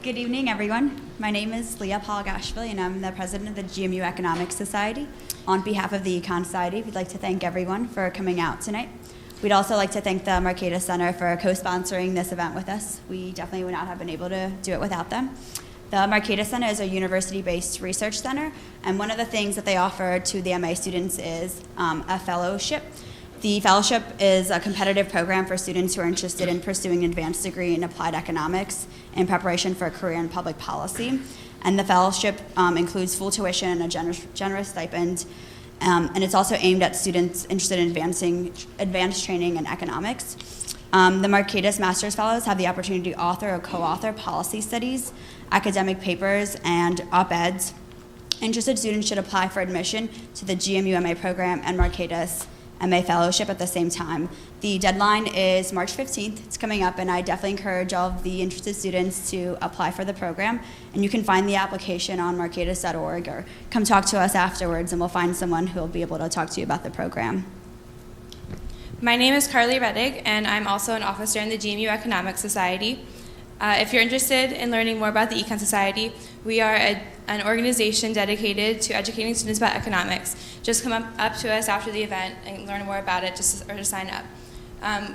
Good evening, everyone. My name is Leah Palagashvili, and I'm the president of the GMU Economics Society. On behalf of the Econ Society, we'd like to thank everyone for coming out tonight. We'd also like to thank the Mercatus Center for co-sponsoring this event with us. We definitely would not have been able to do it without them. The Mercatus Center is a university-based research center, and one of the things that they offer to the MA students is a fellowship. The fellowship is a competitive program for students who are interested in pursuing an advanced degree in applied economics in preparation for a career in public policy. And the fellowship includes full tuition and a generous stipend, and it's also aimed at students interested in advanced training in economics. The Mercatus Master's Fellows have the opportunity to author or co-author policy studies, academic papers, and op-eds. Interested students should apply for admission to the GMU MA program and Mercatus MA Fellowship at the same time. The deadline is March 15th. It's coming up, and I definitely encourage all of the interested students to apply for the program. And you can find the application on mercatus.org, or come talk to us afterwards, and we'll find someone who will be able to talk to you about the program. My name is Carly Reddig, and I'm also an officer in the GMU Economics Society. If you're interested in learning more about the Econ Society, we are an organization dedicated to educating students about economics. Just come up to us after the event and learn more about it, or to sign up.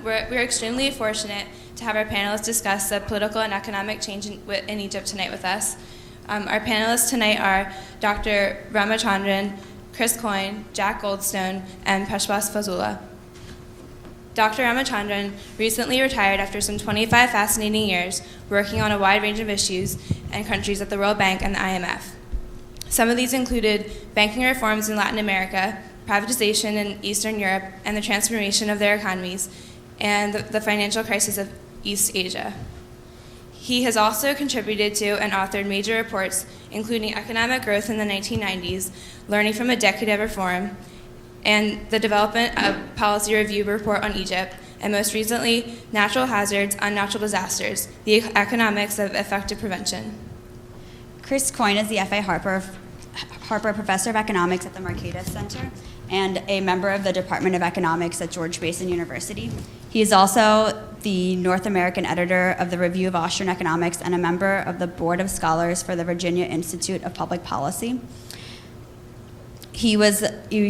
We're extremely fortunate to have our panelists discuss the political and economic change in Egypt tonight with us. Our panelists tonight are Dr. Ramachandran, Chris Coyne, Jack Goldstone, and Peshwaz Faizulla. Dr. Ramachandran recently retired after some 25 fascinating years working on a wide range of issues and countries at the World Bank and the IMF. Some of these included banking reforms in Latin America, privatization in Eastern Europe, and the transformation of their economies, and the financial crisis of East Asia. He has also contributed to and authored major reports, including Economic Growth in the 1990s, Learning from a Decade of Reform, and the Development of Policy Review Report on Egypt, and most recently, Natural Hazards on Natural Disasters, the Economics of Effective Prevention. Chris Coyne is the F.A. Harper Professor of Economics at the Mercatus Center and a member of the Department of Economics at George Mason University. He is also the North American editor of the Review of Austrian Economics and a member of the Board of Scholars for the Virginia Institute of Public Policy. He was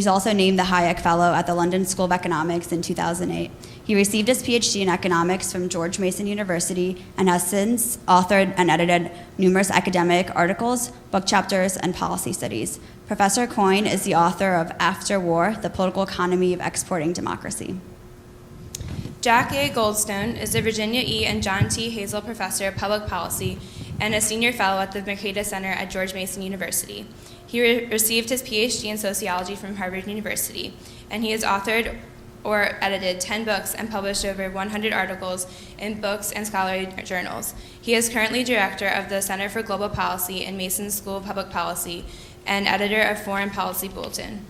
also named the Hayek Fellow at the London School of Economics in 2008. He received his PhD in economics from George Mason University and has since authored and edited numerous academic articles, book chapters, and policy studies. Professor Coyne is the author of After War, The Political Economy of Exporting Democracy. Jack A. Goldstone is the Virginia E. and John T. Hazel Professor of Public Policy and a senior fellow at the Mercatus Center at George Mason University. He received his PhD in sociology from Harvard University, and he has authored or edited 10 books and published over 100 articles in books and scholarly journals. He is currently director of the Center for Global Policy in Mason School of Public Policy and editor of Foreign Policy Bulletin.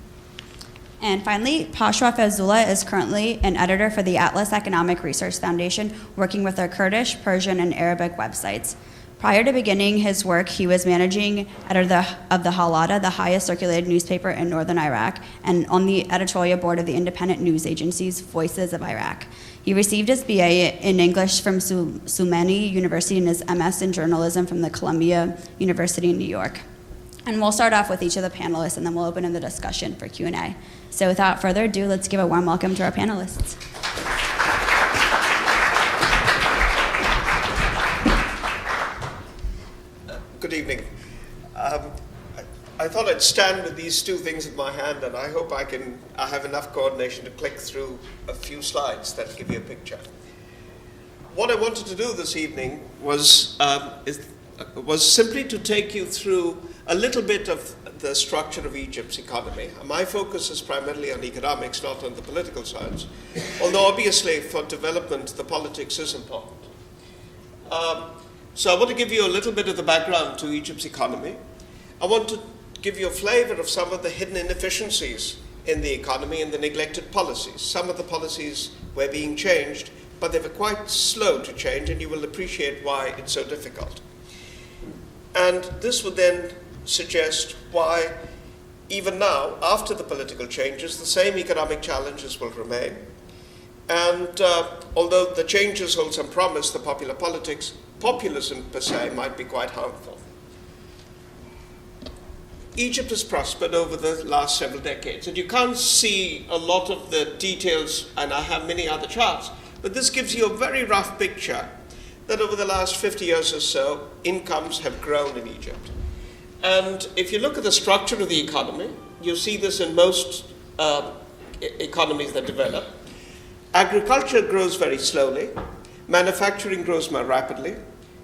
And finally, Peshwaz Faizulla is currently an editor for the Atlas Economic Research Foundation, working with their Kurdish, Persian, and Arabic websites. Prior to beginning his work, he was managing editor of the Halata, the highest circulated newspaper in northern Iraq, and on the editorial board of the independent news agencies Voices of Iraq. He received his BA in English from Soumani University and his MS in journalism from the Columbia University in New York. And we'll start off with each of the panelists, and then we'll open in the discussion for Q&A. So without further ado, let's give a warm welcome to our panelists. Good evening. I thought I'd stand with these two things in my hand, and I hope I have enough coordination to click through a few slides that give you a picture. What I wanted to do this evening was simply to take you through a little bit of the structure of Egypt's economy. My focus is primarily on economics, not on the political science, although obviously for development, the politics is important. So I want to give you a little bit of the background to Egypt's economy. I want to give you a flavor of some of the hidden inefficiencies in the economy and the neglected policies. Some of the policies were being changed, but they were quite slow to change, and you will appreciate why it's so difficult. And this would then suggest why, even now, after the political changes, the same economic challenges will remain. And although the changes hold some promise, the popular politics populism per se might be quite harmful. Egypt has prospered over the last several decades, and you can't see a lot of the details, and I have many other charts, but this gives you a very rough picture that over the last 50 years or so, incomes have grown in Egypt. And if you look at the structure of the economy, you see this in most economies that develop. Agriculture grows very slowly, manufacturing grows more rapidly,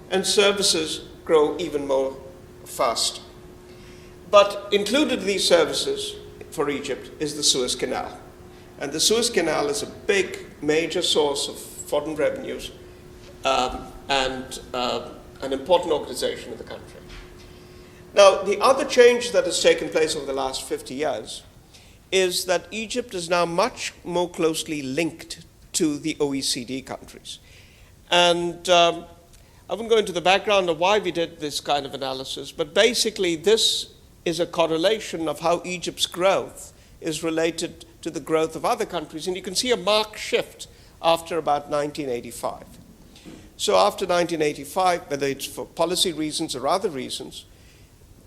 and services grow even more fast. But included in these services for Egypt is the Suez Canal. And the Suez Canal is a big, major source of foreign revenues and an important organization in the country. Now, the other change that has taken place over the last 50 years is that Egypt is now much more closely linked to the OECD countries. And I won't go into the background of why we did this kind of analysis, but basically this is a correlation of how Egypt's growth is related to the growth of other countries. And you can see a marked shift after about 1985. So after 1985, whether it's for policy reasons or other reasons,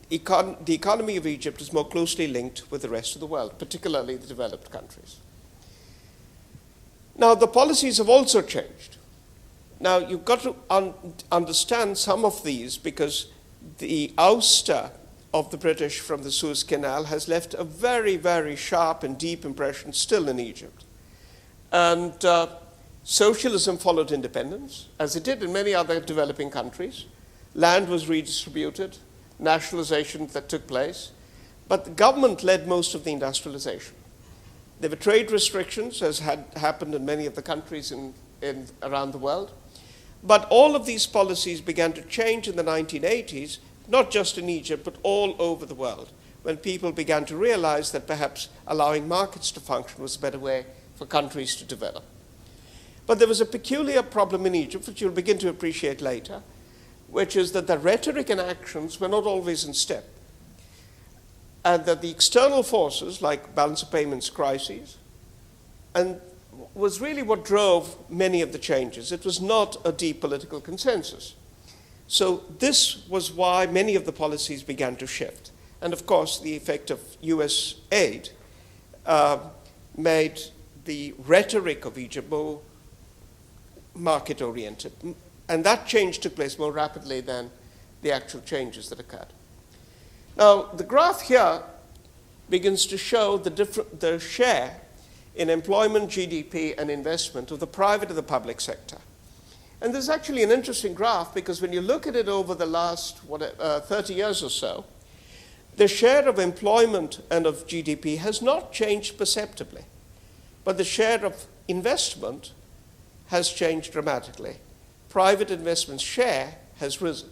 the economy of Egypt is more closely linked with the rest of the world, particularly the developed countries. Now, the policies have also changed. Now, you've got to understand some of these because the ouster of the British from the Suez Canal has left a very, very sharp and deep impression still in Egypt. And socialism followed independence, as it did in many other developing countries. Land was redistributed, nationalization that took place, but the government led most of the industrialization. There were trade restrictions, as had happened in many of the countries around the world. But all of these policies began to change in the 1980s, not just in Egypt, but all over the world, when people began to realize that perhaps allowing markets to function was a better way for countries to develop. But there was a peculiar problem in Egypt, which you'll begin to appreciate later, which is that the rhetoric and actions were not always in step, and that the external forces, like balance of payments crises, and was really what drove many of the changes. It was not a deep political consensus. So this was why many of the policies began to shift. And of course, the effect of US aid made the rhetoric of Egypt more market-oriented. And that change took place more rapidly than the actual changes that occurred. Now, the graph here begins to show the share in employment, GDP, and investment of the private and the public sector. And this is actually an interesting graph because when you look at it over the last 30 years or so, the share of employment and of GDP has not changed perceptibly, but the share of investment has changed dramatically. Private investment share has risen.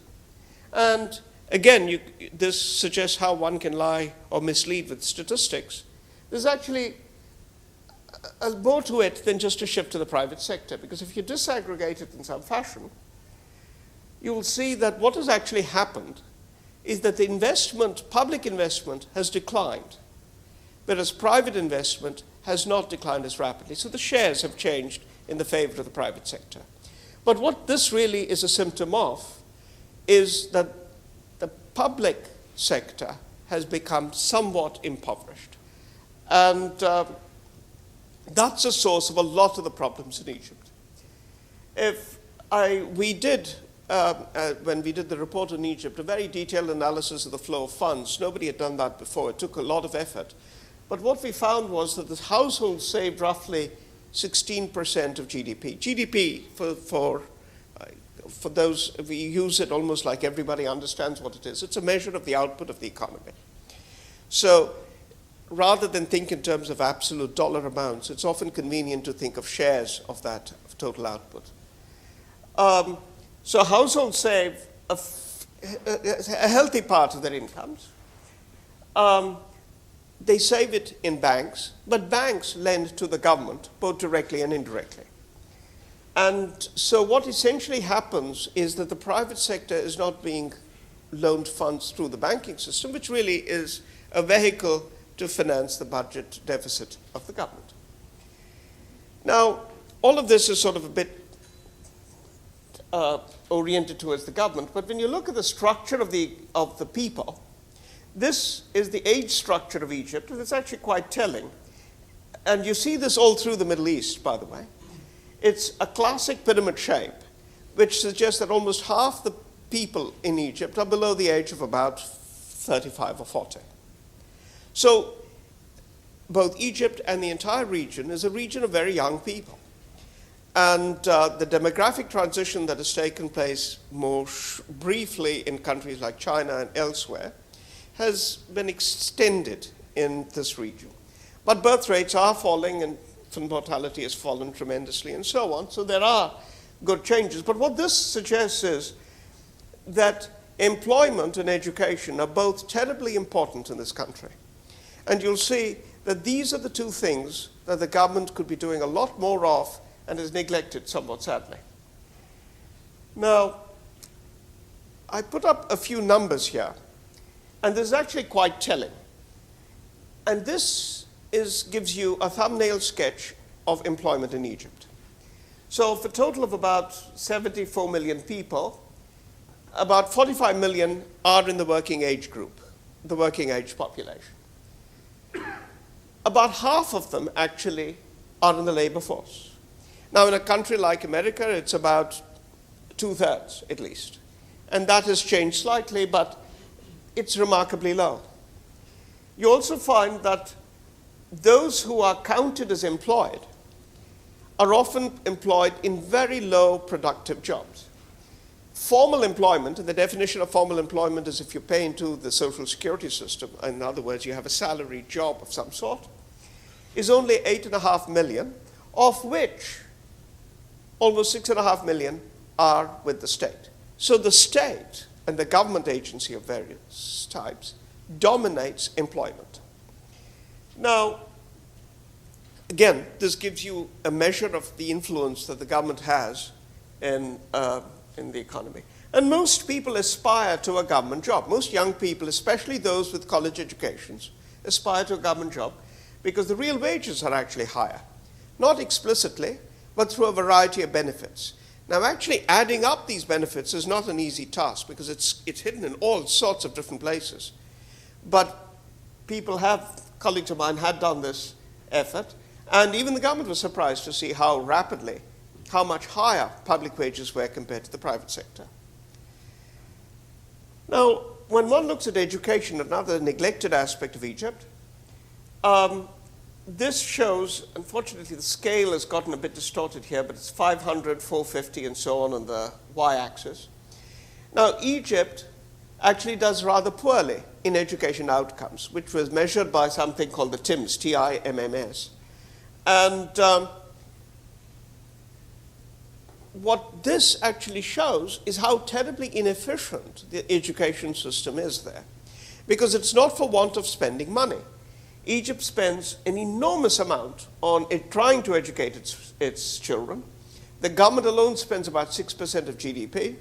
And again, this suggests how one can lie or mislead with statistics. There's actually more to it than just a shift to the private sector, because if you disaggregate it in some fashion, you will see that what has actually happened is that the investment, public investment, has declined, whereas private investment has not declined as rapidly. So the shares have changed in the favor of the private sector. But what this really is a symptom of is that the public sector has become somewhat impoverished. And that's a source of a lot of the problems in Egypt. When we did the report on Egypt, a very detailed analysis of the flow of funds. Nobody had done that before. It took a lot of effort. But what we found was that the households saved roughly 16% of GDP. GDP, for those, we use it almost like everybody understands what it is. It's a measure of the output of the economy. So rather than think in terms of absolute dollar amounts, it's often convenient to think of shares of that total output. So households save a healthy part of their incomes. They save it in banks, but banks lend to the government, both directly and indirectly. And so what essentially happens is that the private sector is not being loaned funds through the banking system, which really is a vehicle to finance the budget deficit of the government. Now, all of this is sort of a bit oriented towards the government. But when you look at the structure of the people, this is the age structure of Egypt, and it's actually quite telling. And you see this all through the Middle East, by the way. It's a classic pyramid shape, which suggests that almost half the people in Egypt are below the age of about 35 or 40. So both Egypt and the entire region is a region of very young people. And the demographic transition that has taken place more briefly in countries like China and elsewhere has been extended in this region. But birth rates are falling, and infant mortality has fallen tremendously, and so on. So there are good changes. But what this suggests is that employment and education are both terribly important in this country. And you'll see that these are the two things that the government could be doing a lot more of and is neglected somewhat sadly. Now, I put up a few numbers here, and this is actually quite telling. And this gives you a thumbnail sketch of employment in Egypt. So for a total of about 74 million people, about 45 million are in the working age group, the working age population. About half of them actually are in the labor force. Now in a country like America, it's about 2/3 at least. And that has changed slightly, but it's remarkably low. You also find that those who are counted as employed are often employed in very low productive jobs. Formal employment, and the definition of formal employment is if you pay into the social security system, in other words, you have a salaried job of some sort, is only 8.5 million, of which almost 6.5 million are with the state. So the state and the government agency of various types dominates employment. Now, again, this gives you a measure of the influence that the government has in the economy. And most people aspire to a government job. Most young people, especially those with college educations, aspire to a government job because the real wages are actually higher. Not explicitly, but through a variety of benefits. Now, actually adding up these benefits is not an easy task because it's hidden in all sorts of different places. But colleagues of mine had done this effort, and even the government was surprised to see how much higher public wages were compared to the private sector. Now, when one looks at education, another neglected aspect of Egypt, this shows, unfortunately the scale has gotten a bit distorted here, but it's 500, 450 and so on the y-axis. Now, Egypt actually does rather poorly in education outcomes, which was measured by something called the TIMSS, T-I-M-M-S. And what this actually shows is how terribly inefficient the education system is there, because it's not for want of spending money. Egypt spends an enormous amount on trying to educate its children. The government alone spends about 6% of GDP,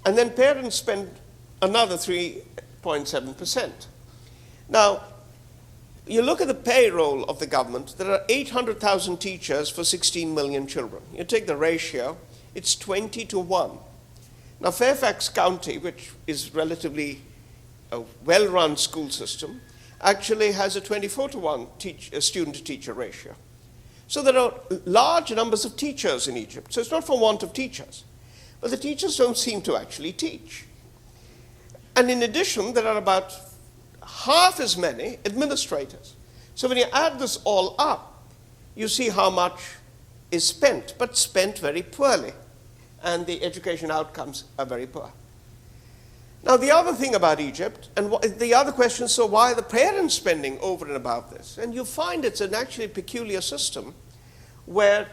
and then parents spend another 3.7%. Now, you look at the payroll of the government, there are 800,000 teachers for 16 million children. You take the ratio, it's 20-1. Now, Fairfax County, which is relatively a well-run school system, actually has a 24-1 student-to-teacher ratio. So there are large numbers of teachers in Egypt. So it's not for want of teachers. But the teachers don't seem to actually teach. And in addition, there are about half as many administrators. So when you add this all up, you see how much is spent, but spent very poorly. And the education outcomes are very poor. Now, the other thing about Egypt, and the other question is, so why are the parents spending over and above this? And you find it's an actually peculiar system where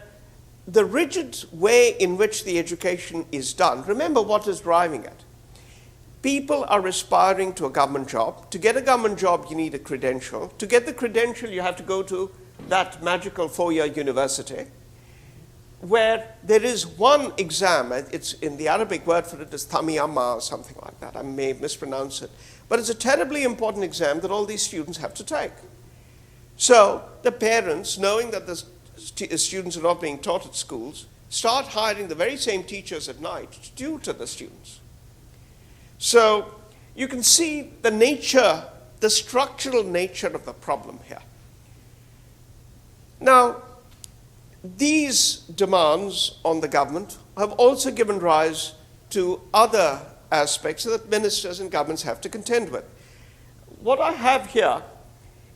the rigid way in which the education is done, remember what is driving it. People are aspiring to a government job. To get a government job, you need a credential. To get the credential, you have to go to that magical 4-year university, where there is one exam, it's in the Arabic word for it is Thamiyama or something like that. I may mispronounce it. But it's a terribly important exam that all these students have to take. So the parents, knowing that the students are not being taught at schools, start hiring the very same teachers at night to tutor the students. So you can see the nature, the structural nature of the problem here. Now, these demands on the government have also given rise to other aspects that ministers and governments have to contend with. What I have here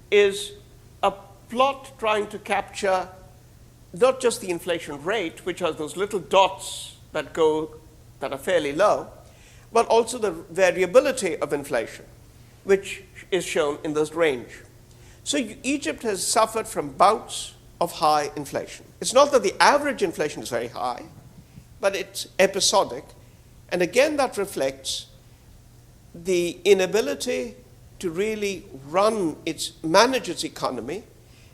is a plot trying to capture not just the inflation rate, which are those little dots that are fairly low, but also the variability of inflation, which is shown in this range. So Egypt has suffered from bouts of high inflation. It's not that the average inflation is very high, but it's episodic. And again, that reflects the inability to really manage its economy,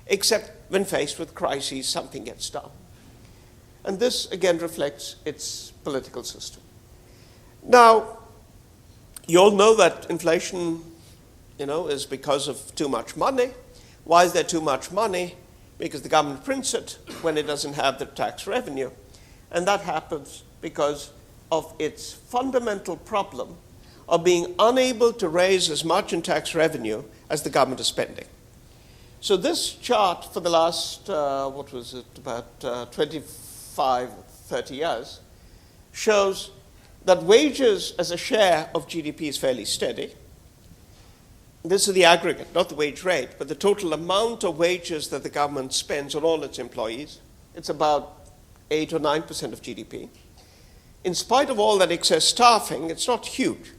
except when faced with crises, something gets done. And this, again, reflects its political system. Now, you all know that inflation, is because of too much money. Why is there too much money? Because the government prints it when it doesn't have the tax revenue. And that happens because of its fundamental problem of being unable to raise as much in tax revenue as the government is spending. So this chart for the last, about 25, 30 years, shows that wages as a share of GDP is fairly steady. This is the aggregate, not the wage rate, but the total amount of wages that the government spends on all its employees. It's about 8 or 9% of GDP. In spite of all that excess staffing, it's not huge.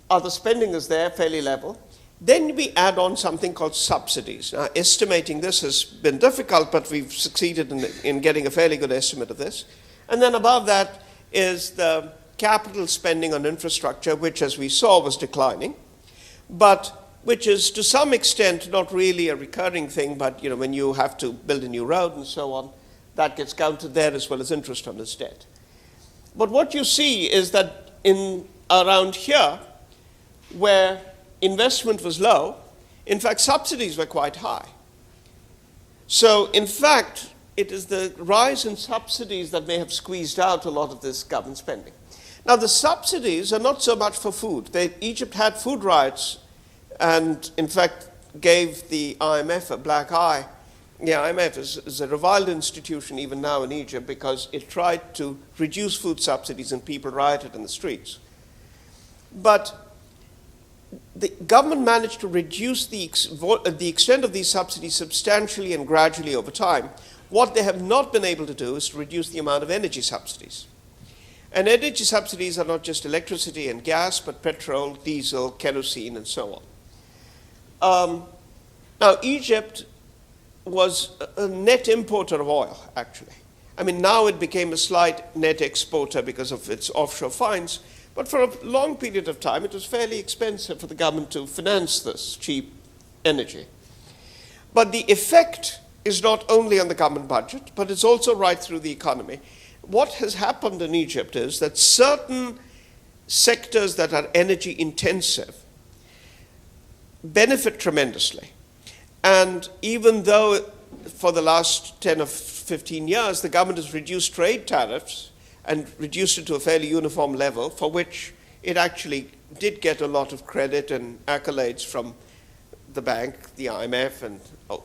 Other spending is there, fairly level. Then we add on something called subsidies. Now, estimating this has been difficult, but we've succeeded in getting a fairly good estimate of this. And then above that is the capital spending on infrastructure, which, as we saw, was declining, but which is to some extent not really a recurring thing, but when you have to build a new road and so on, that gets counted there as well as interest on its debt. But what you see is that around here, where investment was low, in fact, subsidies were quite high. So, in fact, it is the rise in subsidies that may have squeezed out a lot of this government spending. Now, the subsidies are not so much for food. Egypt had food riots and, in fact, gave the IMF a black eye. The IMF is a reviled institution even now in Egypt because it tried to reduce food subsidies and people rioted in the streets. But the government managed to reduce the extent of these subsidies substantially and gradually over time. What they have not been able to do is to reduce the amount of energy subsidies. And energy subsidies are not just electricity and gas, but petrol, diesel, kerosene, and so on. Now, Egypt was a net importer of oil, actually. I mean, now it became a slight net exporter because of its offshore finds, but for a long period of time, it was fairly expensive for the government to finance this cheap energy. But the effect is not only on the government budget, but it's also right through the economy. What has happened in Egypt is that certain sectors that are energy intensive benefit tremendously. And even though for the last 10 or 15 years, the government has reduced trade tariffs and reduced it to a fairly uniform level, for which it actually did get a lot of credit and accolades from the bank, the IMF, and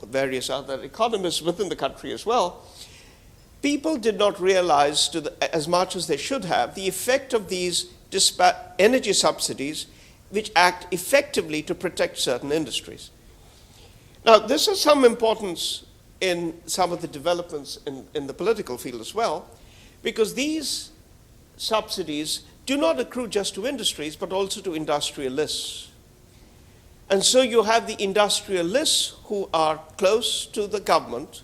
various other economists within the country as well, people did not realize as much as they should have the effect of these energy subsidies, which act effectively to protect certain industries. Now, this has some importance in some of the developments in the political field as well, because these subsidies do not accrue just to industries, but also to industrialists. And so you have the industrialists who are close to the government,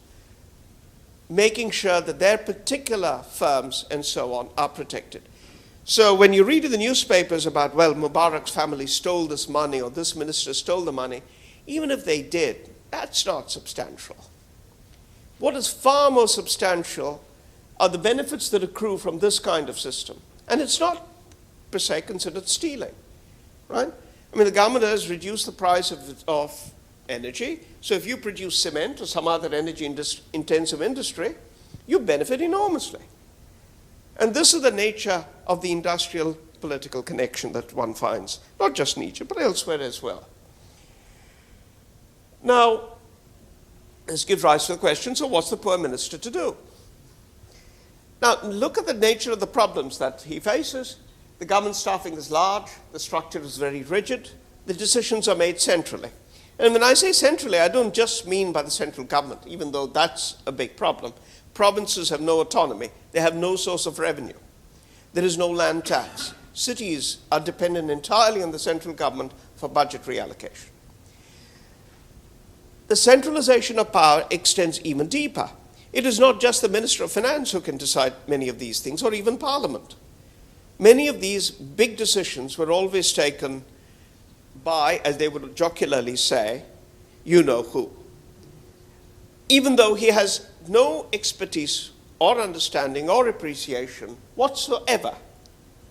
making sure that their particular firms and so on are protected. So when you read in the newspapers about, well, Mubarak's family stole this money or this minister stole the money, even if they did, that's not substantial. What is far more substantial are the benefits that accrue from this kind of system. And it's not per se considered stealing, right? I mean, the government has reduced the price of energy. So if you produce cement or some other energy intensive industry, you benefit enormously. And this is the nature of the industrial political connection that one finds, not just in Egypt, but elsewhere as well. Now, this gives rise to the question, so what's the poor minister to do? Now, look at the nature of the problems that he faces. The government staffing is large, the structure is very rigid, the decisions are made centrally. And when I say centrally, I don't just mean by the central government, even though that's a big problem. Provinces have no autonomy. They have no source of revenue. There is no land tax. Cities are dependent entirely on the central government for budgetary allocation. The centralization of power extends even deeper. It is not just the Minister of Finance who can decide many of these things, or even Parliament. Many of these big decisions were always taken by, as they would jocularly say, you know who. Even though he has no expertise or understanding or appreciation whatsoever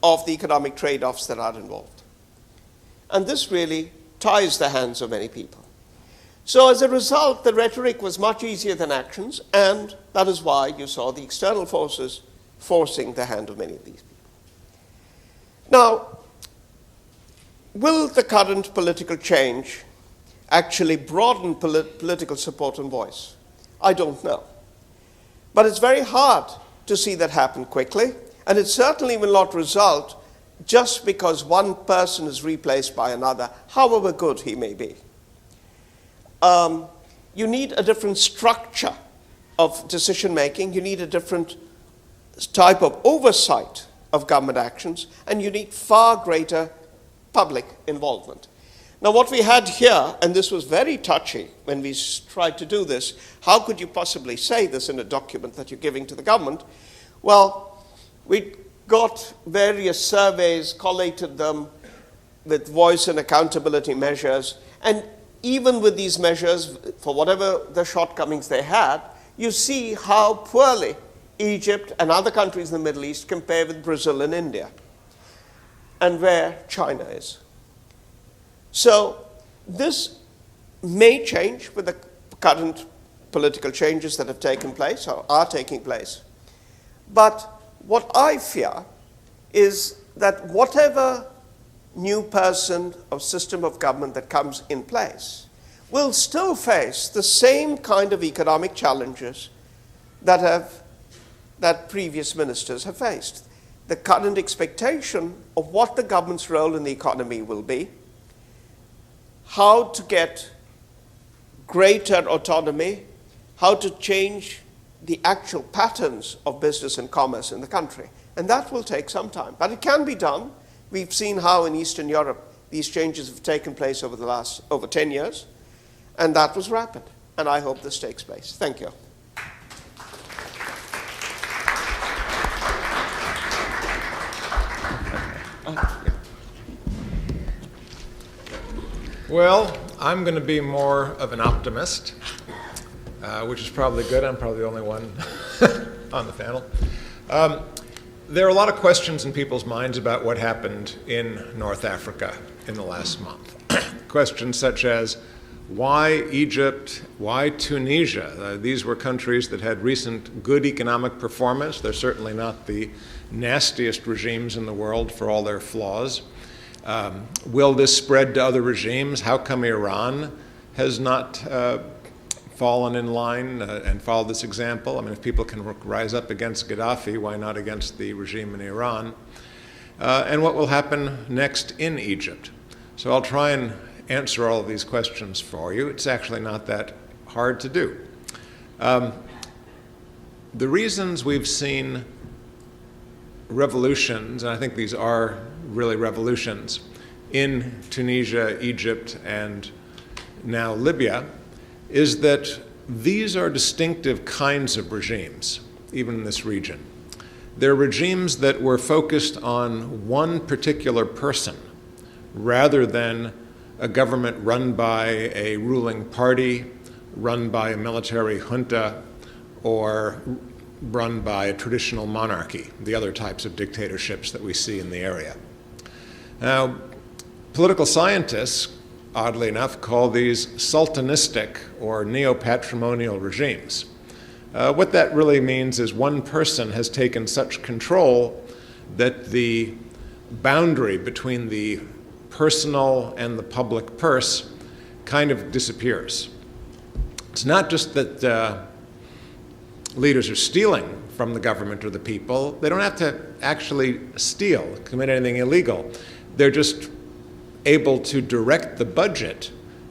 of the economic trade-offs that are involved. And this really ties the hands of many people. So as a result, the rhetoric was much easier than actions, and that is why you saw the external forces forcing the hand of many of these people. Now, will the current political change actually broaden political support and voice? I don't know. But it's very hard to see that happen quickly, and it certainly will not result just because one person is replaced by another, however good he may be. You need a different structure of decision-making, you need a different type of oversight of government actions, and you need far greater public involvement. Now, what we had here, and this was very touchy when we tried to do this, how could you possibly say this in a document that you're giving to the government? Well, we got various surveys, collated them with voice and accountability measures, and even with these measures, for whatever the shortcomings they had, you see how poorly Egypt and other countries in the Middle East compare with Brazil and India, and where China is. So this may change with the current political changes that have taken place or are taking place. But what I fear is that whatever new person or system of government that comes in place will still face the same kind of economic challenges that previous ministers have faced. The current expectation of what the government's role in the economy will be, how to get greater autonomy, how to change the actual patterns of business and commerce in the country. And that will take some time, but it can be done. We've seen how in Eastern Europe these changes have taken place over 10 years, and that was rapid. And I hope this takes place. Thank you. Well, I'm going to be more of an optimist, which is probably good. I'm probably the only one on the panel. There are a lot of questions in people's minds about what happened in North Africa in the last month. Questions such as, why Egypt? Why Tunisia? These were countries that had recent good economic performance. They're certainly not the nastiest regimes in the world for all their flaws. Will this spread to other regimes? How come Iran has not fallen in line and followed this example? I mean, if people can rise up against Gaddafi, why not against the regime in Iran? And what will happen next in Egypt? So I'll try and answer all of these questions for you. It's actually not that hard to do. The reasons we've seen revolutions, and I think these are really revolutions, in Tunisia, Egypt, and now Libya, is that these are distinctive kinds of regimes, even in this region. They're regimes that were focused on one particular person, rather than a government run by a ruling party, run by a military junta, or run by a traditional monarchy, the other types of dictatorships that we see in the area. Now, political scientists, oddly enough, call these sultanistic or neo-patrimonial regimes. What that really means is one person has taken such control that the boundary between the personal and the public purse kind of disappears. It's not just that leaders are stealing from the government or the people. They don't have to actually steal, commit anything illegal. They're just able to direct the budget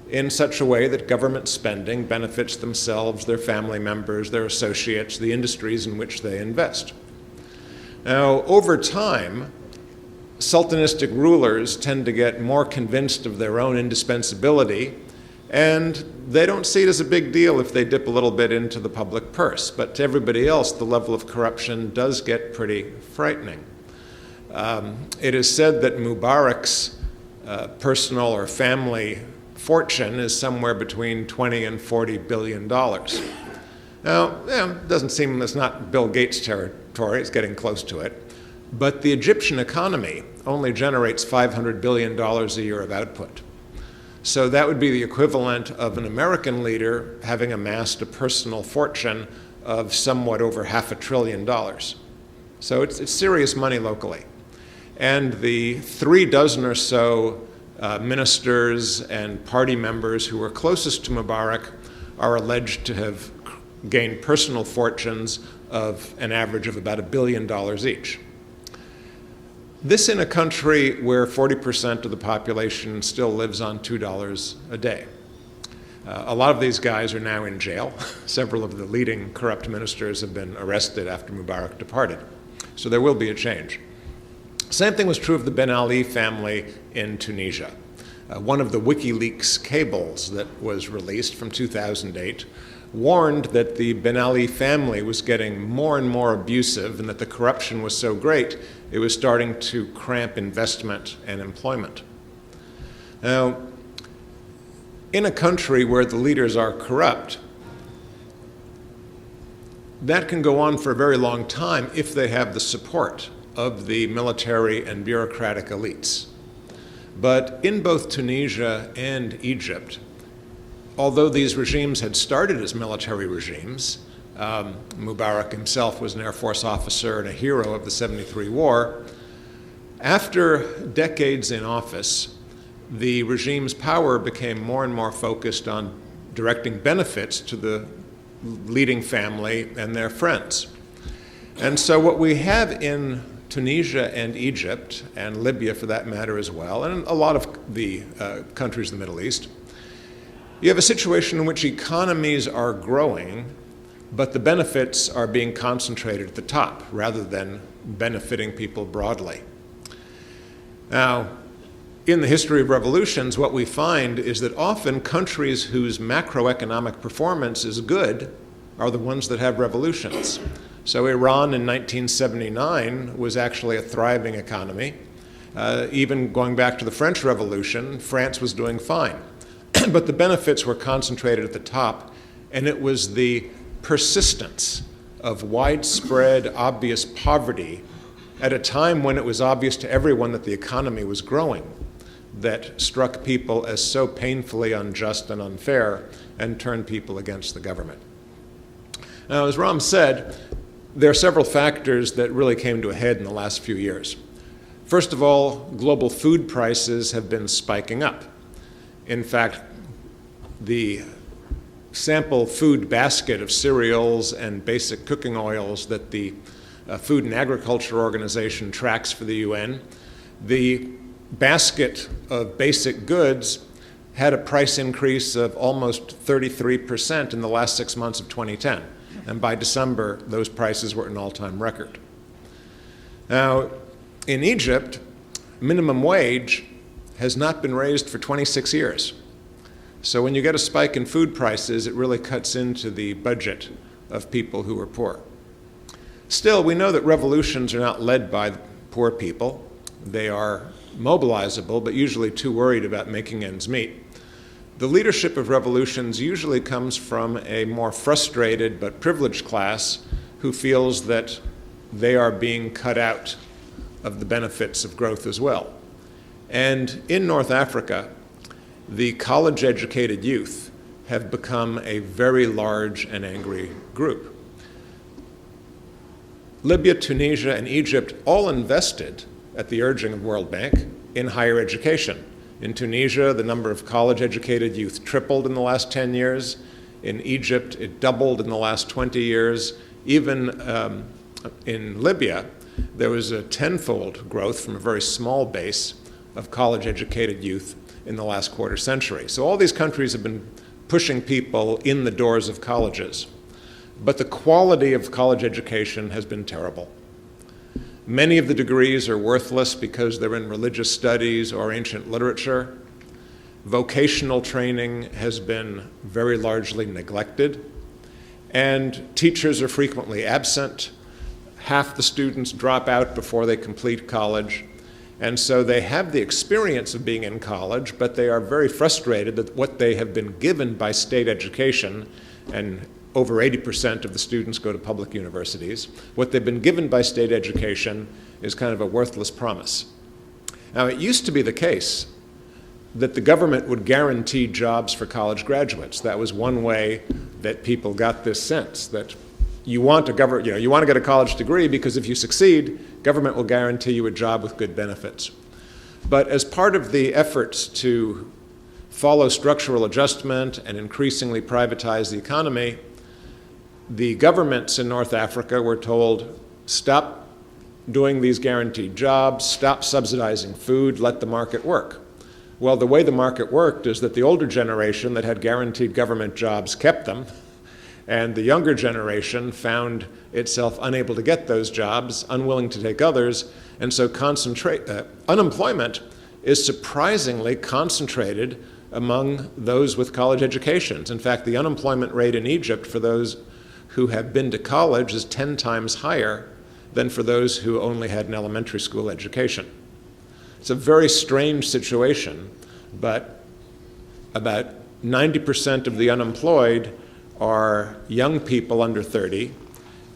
in such a way that government spending benefits themselves, their family members, their associates, the industries in which they invest. Now, over time, sultanistic rulers tend to get more convinced of their own indispensability, and they don't see it as a big deal if they dip a little bit into the public purse. But to everybody else, the level of corruption does get pretty frightening. It is said that Mubarak's personal or family fortune is somewhere between $20 and $40 billion. Now, it doesn't seem, it's not Bill Gates' territory, it's getting close to it. But the Egyptian economy only generates $500 billion a year of output. So that would be the equivalent of an American leader having amassed a personal fortune of somewhat over $500 billion. So it's serious money locally. And the 36 or so ministers and party members who were closest to Mubarak are alleged to have gained personal fortunes of an average of about $1 billion each. This in a country where 40% of the population still lives on $2 a day. A lot of these guys are now in jail. Several of the leading corrupt ministers have been arrested after Mubarak departed. So there will be a change. Same thing was true of the Ben Ali family in Tunisia. One of the WikiLeaks cables that was released from 2008 warned that the Ben Ali family was getting more and more abusive and that the corruption was so great it was starting to cramp investment and employment. Now, in a country where the leaders are corrupt, that can go on for a very long time if they have the support of the military and bureaucratic elites. But in both Tunisia and Egypt, although these regimes had started as military regimes, Mubarak himself was an Air Force officer and a hero of the '73 war, after decades in office, the regime's power became more and more focused on directing benefits to the leading family and their friends. And so what we have in Tunisia and Egypt, and Libya for that matter as well, and a lot of the countries in the Middle East, you have a situation in which economies are growing, but the benefits are being concentrated at the top rather than benefiting people broadly. Now, in the history of revolutions, what we find is that often countries whose macroeconomic performance is good are the ones that have revolutions. So Iran in 1979 was actually a thriving economy. Even going back to the French Revolution, France was doing fine. But the benefits were concentrated at the top, and it was the persistence of widespread, obvious poverty at a time when it was obvious to everyone that the economy was growing that struck people as so painfully unjust and unfair and turned people against the government. Now, as Ram said, there are several factors that really came to a head in the last few years. First of all, global food prices have been spiking up. In fact, the sample food basket of cereals and basic cooking oils that the Food and Agriculture Organization tracks for the UN, the basket of basic goods had a price increase of almost 33% in the last 6 months of 2010. And by December, those prices were at an all-time record. Now, in Egypt, minimum wage has not been raised for 26 years. So when you get a spike in food prices, it really cuts into the budget of people who are poor. Still, we know that revolutions are not led by poor people. They are mobilizable, but usually too worried about making ends meet. The leadership of revolutions usually comes from a more frustrated but privileged class who feels that they are being cut out of the benefits of growth as well. And in North Africa, the college-educated youth have become a very large and angry group. Libya, Tunisia, and Egypt all invested, at the urging of the World Bank, in higher education. In Tunisia, the number of college-educated youth tripled in the last 10 years. In Egypt, it doubled in the last 20 years. Even in Libya, there was a tenfold growth from a very small base of college-educated youth in the last quarter century. So all these countries have been pushing people in the doors of colleges. But the quality of college education has been terrible. Many of the degrees are worthless because they're in religious studies or ancient literature. Vocational training has been very largely neglected. And teachers are frequently absent. Half the students drop out before they complete college. And so they have the experience of being in college, but they are very frustrated that what they have been given by state education, and over 80% of the students go to public universities, what they've been given by state education is kind of a worthless promise. Now, it used to be the case that the government would guarantee jobs for college graduates. That was one way that people got this sense that you want to get a college degree because if you succeed, government will guarantee you a job with good benefits. But as part of the efforts to follow structural adjustment and increasingly privatize the economy, the governments in North Africa were told, stop doing these guaranteed jobs, stop subsidizing food, let the market work. Well, the way the market worked is that the older generation that had guaranteed government jobs kept them, and the younger generation found itself unable to get those jobs, unwilling to take others, and so unemployment is surprisingly concentrated among those with college educations. In fact, the unemployment rate in Egypt for those who have been to college is 10 times higher than for those who only had an elementary school education. It's a very strange situation, but about 90% of the unemployed are young people under 30,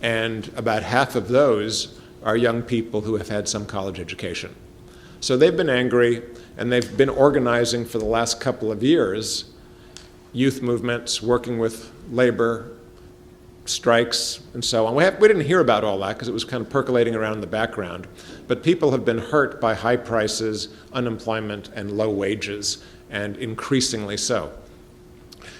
and about half of those are young people who have had some college education. So they've been angry, and they've been organizing for the last couple of years youth movements, working with labor, strikes, and so on. We didn't hear about all that because it was kind of percolating around in the background, but people have been hurt by high prices, unemployment, and low wages, and increasingly so.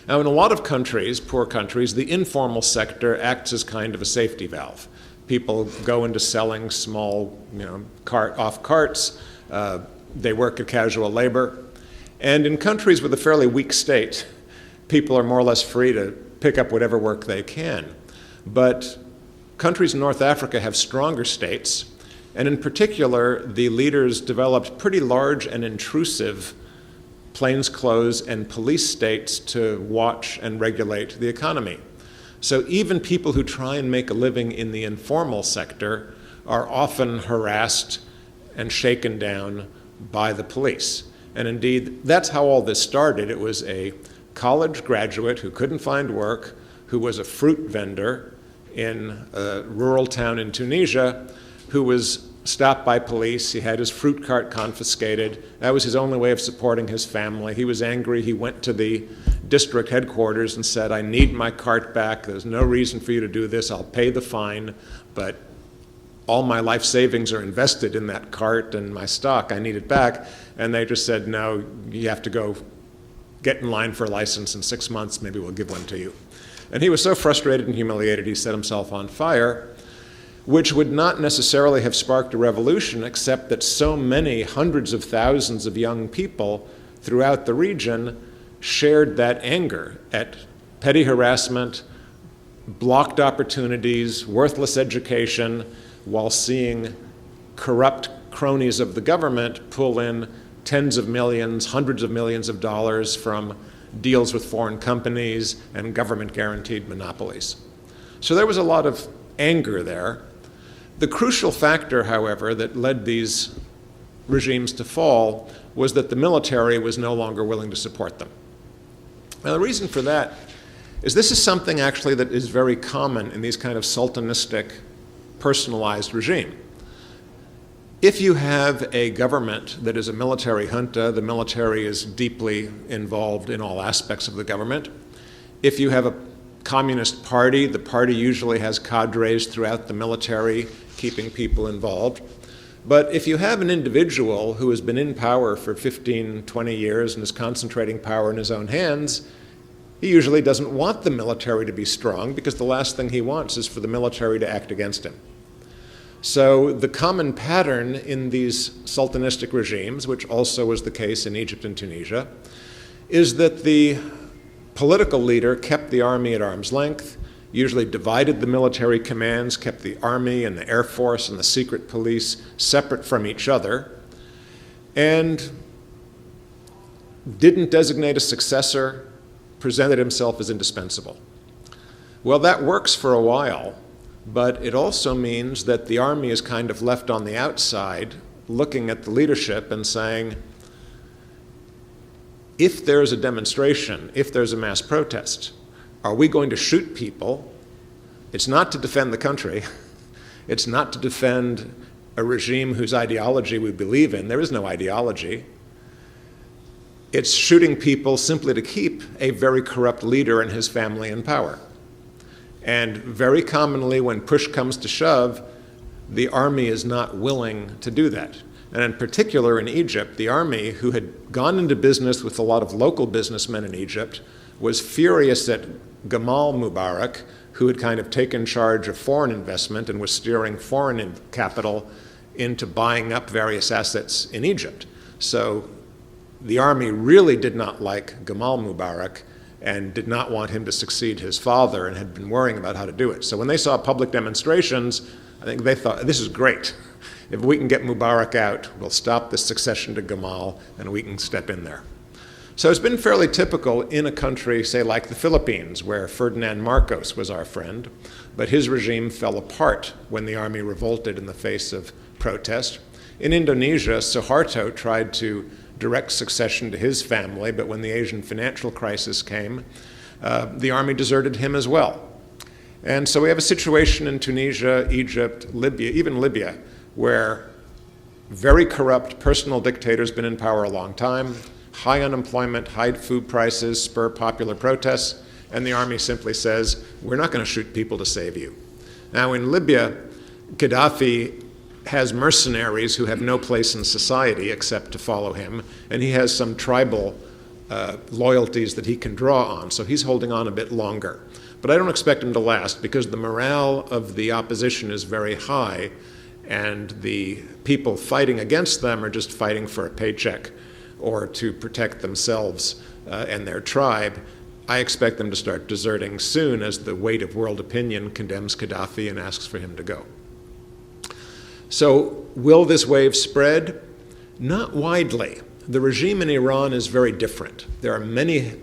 Now, in a lot of countries, poor countries, the informal sector acts as kind of a safety valve. People go into selling small, off carts. They work at casual labor. And in countries with a fairly weak state, people are more or less free to pick up whatever work they can. But countries in North Africa have stronger states, and in particular, the leaders developed pretty large and intrusive plainclothes and police states to watch and regulate the economy. So even people who try and make a living in the informal sector are often harassed and shaken down by the police. And indeed, that's how all this started. It was a college graduate who couldn't find work, who was a fruit vendor in a rural town in Tunisia, who was stopped by police. He had his fruit cart confiscated. That was his only way of supporting his family. He was angry. He went to the district headquarters and said, I need my cart back. There's no reason for you to do this. I'll pay the fine, but all my life savings are invested in that cart and my stock. I need it back. And they just said, no, you have to go get in line for a license in 6 months. Maybe we'll give one to you. And he was so frustrated and humiliated, he set himself on fire, which would not necessarily have sparked a revolution, except that so many hundreds of thousands of young people throughout the region shared that anger at petty harassment, blocked opportunities, worthless education, while seeing corrupt cronies of the government pull in tens of millions, hundreds of millions of dollars from deals with foreign companies and government-guaranteed monopolies. So there was a lot of anger there. The crucial factor, however, that led these regimes to fall was that the military was no longer willing to support them. Now, the reason for that is this is something actually that is very common in these kind of sultanistic, personalized regime. If you have a government that is a military junta, the military is deeply involved in all aspects of the government. If you have a communist party, the party usually has cadres throughout the military keeping people involved. But if you have an individual who has been in power for 15, 20 years and is concentrating power in his own hands, he usually doesn't want the military to be strong because the last thing he wants is for the military to act against him. So the common pattern in these sultanistic regimes, which also was the case in Egypt and Tunisia, is that the political leader kept the army at arm's length, usually divided the military commands, kept the army and the air force and the secret police separate from each other, and didn't designate a successor, presented himself as indispensable. Well, that works for a while, but it also means that the army is kind of left on the outside, looking at the leadership and saying, if there's a demonstration, if there's a mass protest, are we going to shoot people? It's not to defend the country. It's not to defend a regime whose ideology we believe in. There is no ideology. It's shooting people simply to keep a very corrupt leader and his family in power. And very commonly, when push comes to shove, the army is not willing to do that. And in particular in Egypt, the army, who had gone into business with a lot of local businessmen in Egypt, was furious at Gamal Mubarak, who had kind of taken charge of foreign investment and was steering foreign capital into buying up various assets in Egypt. So the army really did not like Gamal Mubarak and did not want him to succeed his father and had been worrying about how to do it. So when they saw public demonstrations, I think they thought, this is great. If we can get Mubarak out, we'll stop the succession to Gamal and we can step in there. So it's been fairly typical in a country, say like the Philippines, where Ferdinand Marcos was our friend, but his regime fell apart when the army revolted in the face of protest. In Indonesia, Suharto tried to direct succession to his family, but when the Asian financial crisis came, the army deserted him as well. And so we have a situation in Tunisia, Egypt, Libya, even Libya, where very corrupt personal dictators been in power a long time, high unemployment, high food prices spur popular protests, and the army simply says, we're not going to shoot people to save you. Now in Libya, Gaddafi has mercenaries who have no place in society except to follow him, and he has some tribal loyalties that he can draw on, so he's holding on a bit longer. But I don't expect him to last because the morale of the opposition is very high, and the people fighting against them are just fighting for a paycheck or to protect themselves and their tribe. I expect them to start deserting soon as the weight of world opinion condemns Gaddafi and asks for him to go. So will this wave spread? Not widely. The regime in Iran is very different. There are many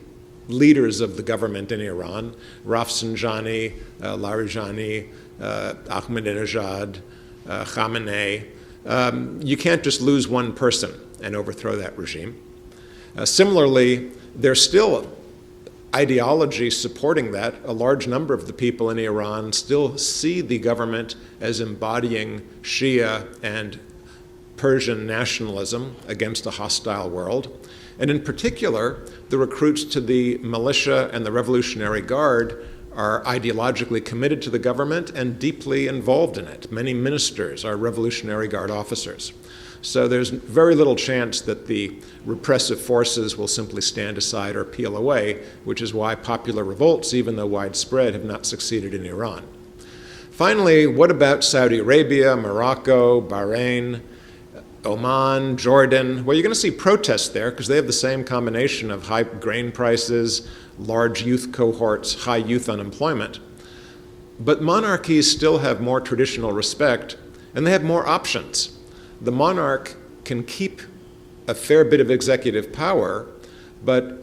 leaders of the government in Iran, Rafsanjani, Larijani, Ahmadinejad, Khamenei. You can't just lose one person and overthrow that regime. Similarly, there's still ideology supporting that. A large number of the people in Iran still see the government as embodying Shia and Persian nationalism against a hostile world. And in particular, the recruits to the militia and the Revolutionary Guard are ideologically committed to the government and deeply involved in it. Many ministers are Revolutionary Guard officers. So there's very little chance that the repressive forces will simply stand aside or peel away, which is why popular revolts, even though widespread, have not succeeded in Iran. Finally, what about Saudi Arabia, Morocco, Bahrain, Oman, Jordan? Well, you're going to see protests there because they have the same combination of high grain prices, large youth cohorts, high youth unemployment. But monarchies still have more traditional respect, and they have more options. The monarch can keep a fair bit of executive power, but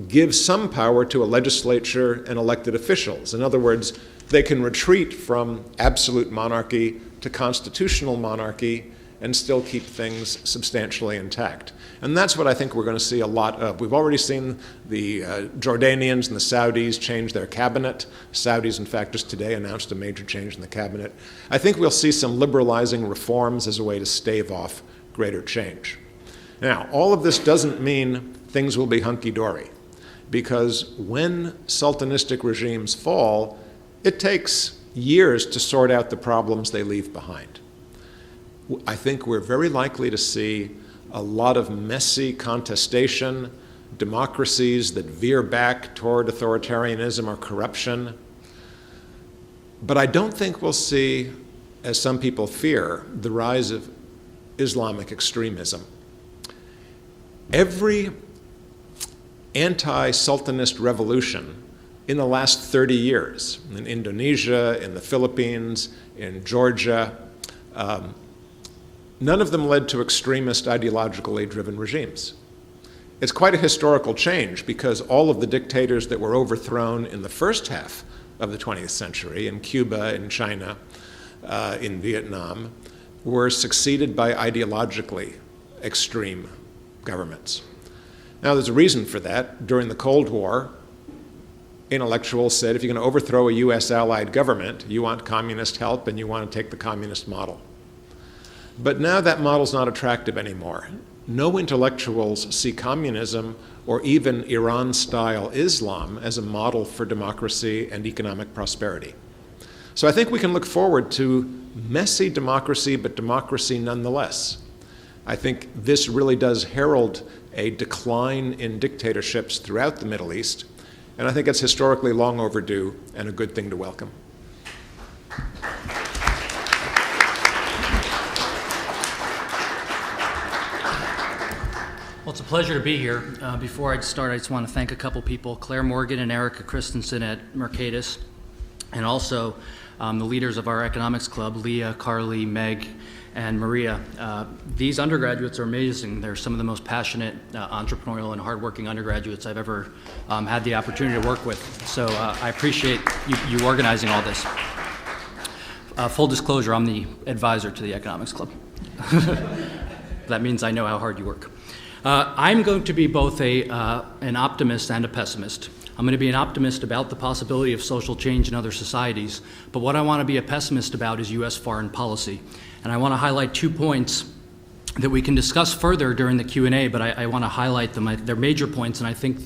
give some power to a legislature and elected officials. In other words, they can retreat from absolute monarchy to constitutional monarchy and still keep things substantially intact. And that's what I think we're going to see a lot of. We've already seen the Jordanians and the Saudis change their cabinet. Saudis, in fact, just today announced a major change in the cabinet. I think we'll see some liberalizing reforms as a way to stave off greater change. Now, all of this doesn't mean things will be hunky-dory. because when sultanistic regimes fall, it takes years to sort out the problems they leave behind. I think we're very likely to see a lot of messy contestation, democracies that veer back toward authoritarianism or corruption. But I don't think we'll see, as some people fear, the rise of Islamic extremism. Every anti-Sultanist revolution in the last 30 years, in Indonesia, in the Philippines, in Georgia, none of them led to extremist, ideologically driven regimes. It's quite a historical change because all of the dictators that were overthrown in the first half of the 20th century, in Cuba, in China, in Vietnam, were succeeded by ideologically extreme governments. Now, there's a reason for that. During the Cold War, intellectuals said, if you're going to overthrow a US allied government, you want communist help and you want to take the communist model. But now that model's not attractive anymore. No intellectuals see communism or even Iran-style Islam as a model for democracy and economic prosperity. So I think we can look forward to messy democracy, but democracy nonetheless. I think this really does herald a decline in dictatorships throughout the Middle East, and I think it's historically long overdue and a good thing to welcome. Well, it's a pleasure to be here. Before I start, I just want to thank a couple people, Claire Morgan and Erica Christensen at Mercatus, and also the leaders of our economics club, Leah, Carly, Meg, and Maria. These undergraduates are amazing. They're some of the most passionate, entrepreneurial, and hardworking undergraduates I've ever had the opportunity to work with. So I appreciate you organizing all this. Full disclosure, I'm the advisor to the economics club. That means I know how hard you work. I'm going to be both an optimist and a pessimist. I'm going to be an optimist about the possibility of social change in other societies, but what I want to be a pessimist about is U.S. foreign policy. And I want to highlight 2 points that we can discuss further during the Q&A, but I want to highlight them. They're major points, and I think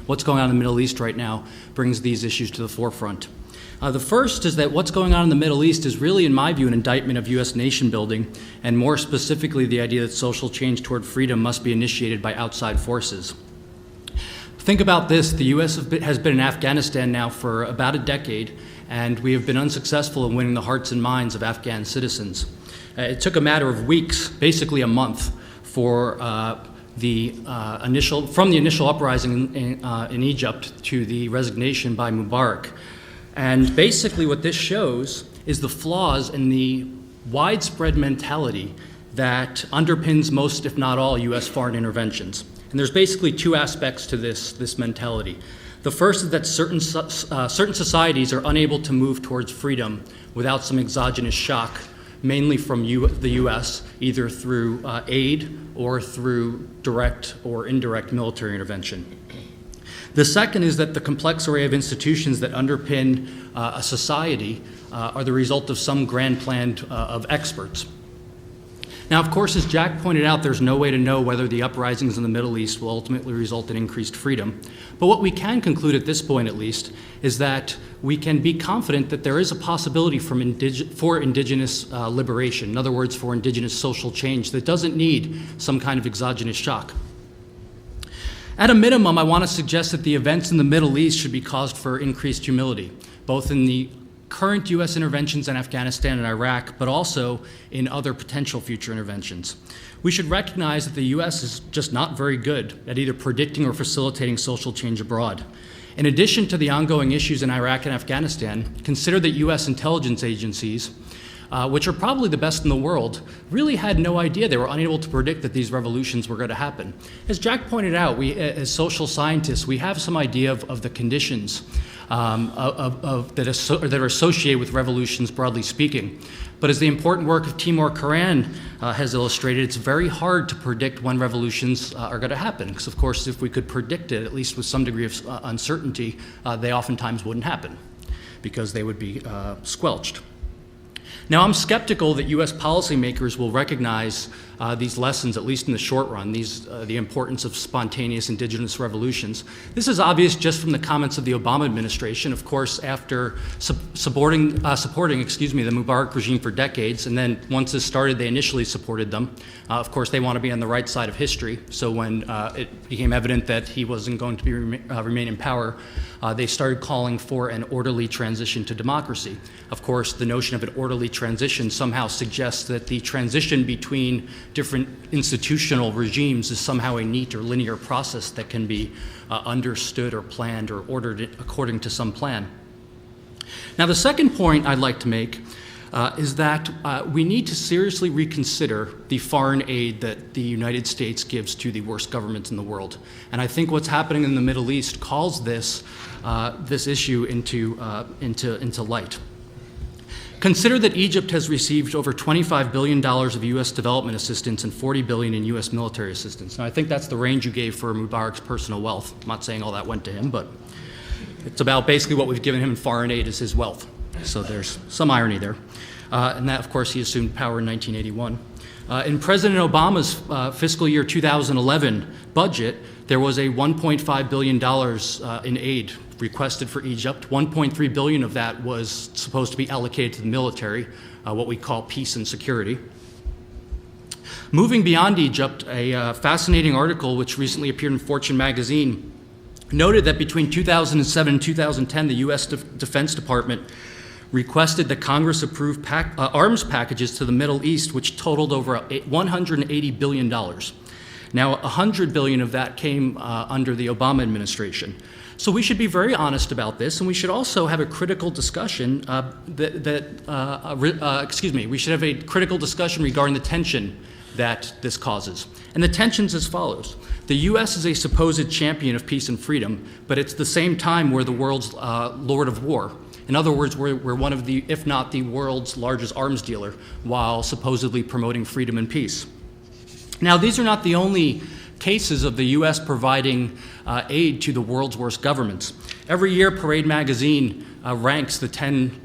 what's going on in the Middle East right now brings these issues to the forefront. The first is that what's going on in the Middle East is really, in my view, an indictment of U.S. nation building, and more specifically the idea that social change toward freedom must be initiated by outside forces. Think about this. The U.S. has been in Afghanistan now for about a decade, and we have been unsuccessful in winning the hearts and minds of Afghan citizens. It took a matter of weeks, basically a month, for the initial uprising in Egypt to the resignation by Mubarak. And basically what this shows is the flaws in the widespread mentality that underpins most, if not all, U.S. foreign interventions. And there's basically 2 aspects to this mentality. The first is that certain societies are unable to move towards freedom without some exogenous shock, mainly from the U.S., either through aid or through direct or indirect military intervention. The second is that the complex array of institutions that underpin a society are the result of some grand plan of experts. Now, of course, as Jack pointed out, there's no way to know whether the uprisings in the Middle East will ultimately result in increased freedom. But what we can conclude at this point, at least, is that we can be confident that there is a possibility for indigenous liberation, in other words, for indigenous social change that doesn't need some kind of exogenous shock. At a minimum, I want to suggest that the events in the Middle East should be caused for increased humility, both in the current U.S. interventions in Afghanistan and Iraq, but also in other potential future interventions. We should recognize that the U.S. is just not very good at either predicting or facilitating social change abroad. In addition to the ongoing issues in Iraq and Afghanistan, consider that U.S. intelligence agencies, which are probably the best in the world, really had no idea. They were unable to predict that these revolutions were going to happen. As Jack pointed out, we, as social scientists, we have some idea of the conditions that are associated with revolutions, broadly speaking. But as the important work of Timur Kuran has illustrated, it's very hard to predict when revolutions are going to happen. Because, of course, if we could predict it, at least with some degree of uncertainty, they oftentimes wouldn't happen because they would be squelched. Now, I'm skeptical that U.S. policymakers will recognize these lessons, at least in the short run, the importance of spontaneous indigenous revolutions. This is obvious just from the comments of the Obama administration, of course, after supporting the Mubarak regime for decades, and then once this started, they initially supported them. Of course, they want to be on the right side of history, so when it became evident that he wasn't going to remain in power, they started calling for an orderly transition to democracy. Of course, the notion of an orderly transition somehow suggests that the transition between different institutional regimes is somehow a neat or linear process that can be understood or planned or ordered according to some plan. Now, the second point I'd like to make is that we need to seriously reconsider the foreign aid that the United States gives to the worst governments in the world. And I think what's happening in the Middle East calls this issue into light. Consider that Egypt has received over $25 billion of U.S. development assistance and $40 billion in U.S. military assistance. Now, I think that's the range you gave for Mubarak's personal wealth. I'm not saying all that went to him, but it's about basically what we've given him in foreign aid is his wealth. So there's some irony there. And that, of course, he assumed power in 1981. In President Obama's fiscal year 2011 budget, there was a $1.5 billion in aid requested for Egypt. $1.3 billion of that was supposed to be allocated to the military, what we call peace and security. Moving beyond Egypt, a fascinating article which recently appeared in Fortune magazine noted that between 2007 and 2010, the U.S. Defense Department requested that Congress approve arms packages to the Middle East, which totaled over $180 billion. Now, $100 billion of that came under the Obama administration. So we should be very honest about this, and we should also have a critical discussion we should have a critical discussion regarding the tension that this causes. And the tension's as follows. The U.S. is a supposed champion of peace and freedom, but at the same time, we're the world's lord of war. In other words, we're one of the, if not the world's largest arms dealer, while supposedly promoting freedom and peace. Now, these are not the only cases of the U.S. providing aid to the world's worst governments. Every year, Parade magazine ranks the 10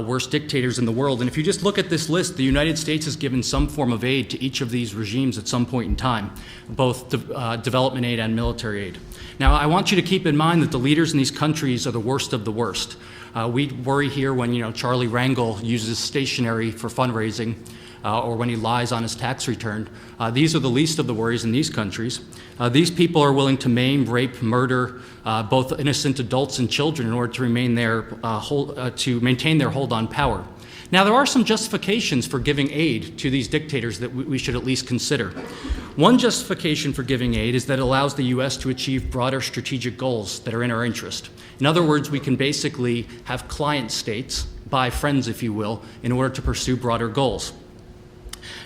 worst dictators in the world. And if you just look at this list, the United States has given some form of aid to each of these regimes at some point in time, both development aid and military aid. Now, I want you to keep in mind that the leaders in these countries are the worst of the worst. We worry here when, Charlie Rangel uses stationery for fundraising, or when he lies on his tax return. These are the least of the worries in these countries. These people are willing to maim, rape, murder both innocent adults and children in order to maintain their hold on power. Now, there are some justifications for giving aid to these dictators that we should at least consider. One justification for giving aid is that it allows the U.S. to achieve broader strategic goals that are in our interest. In other words, we can basically have client states, buy friends, if you will, in order to pursue broader goals.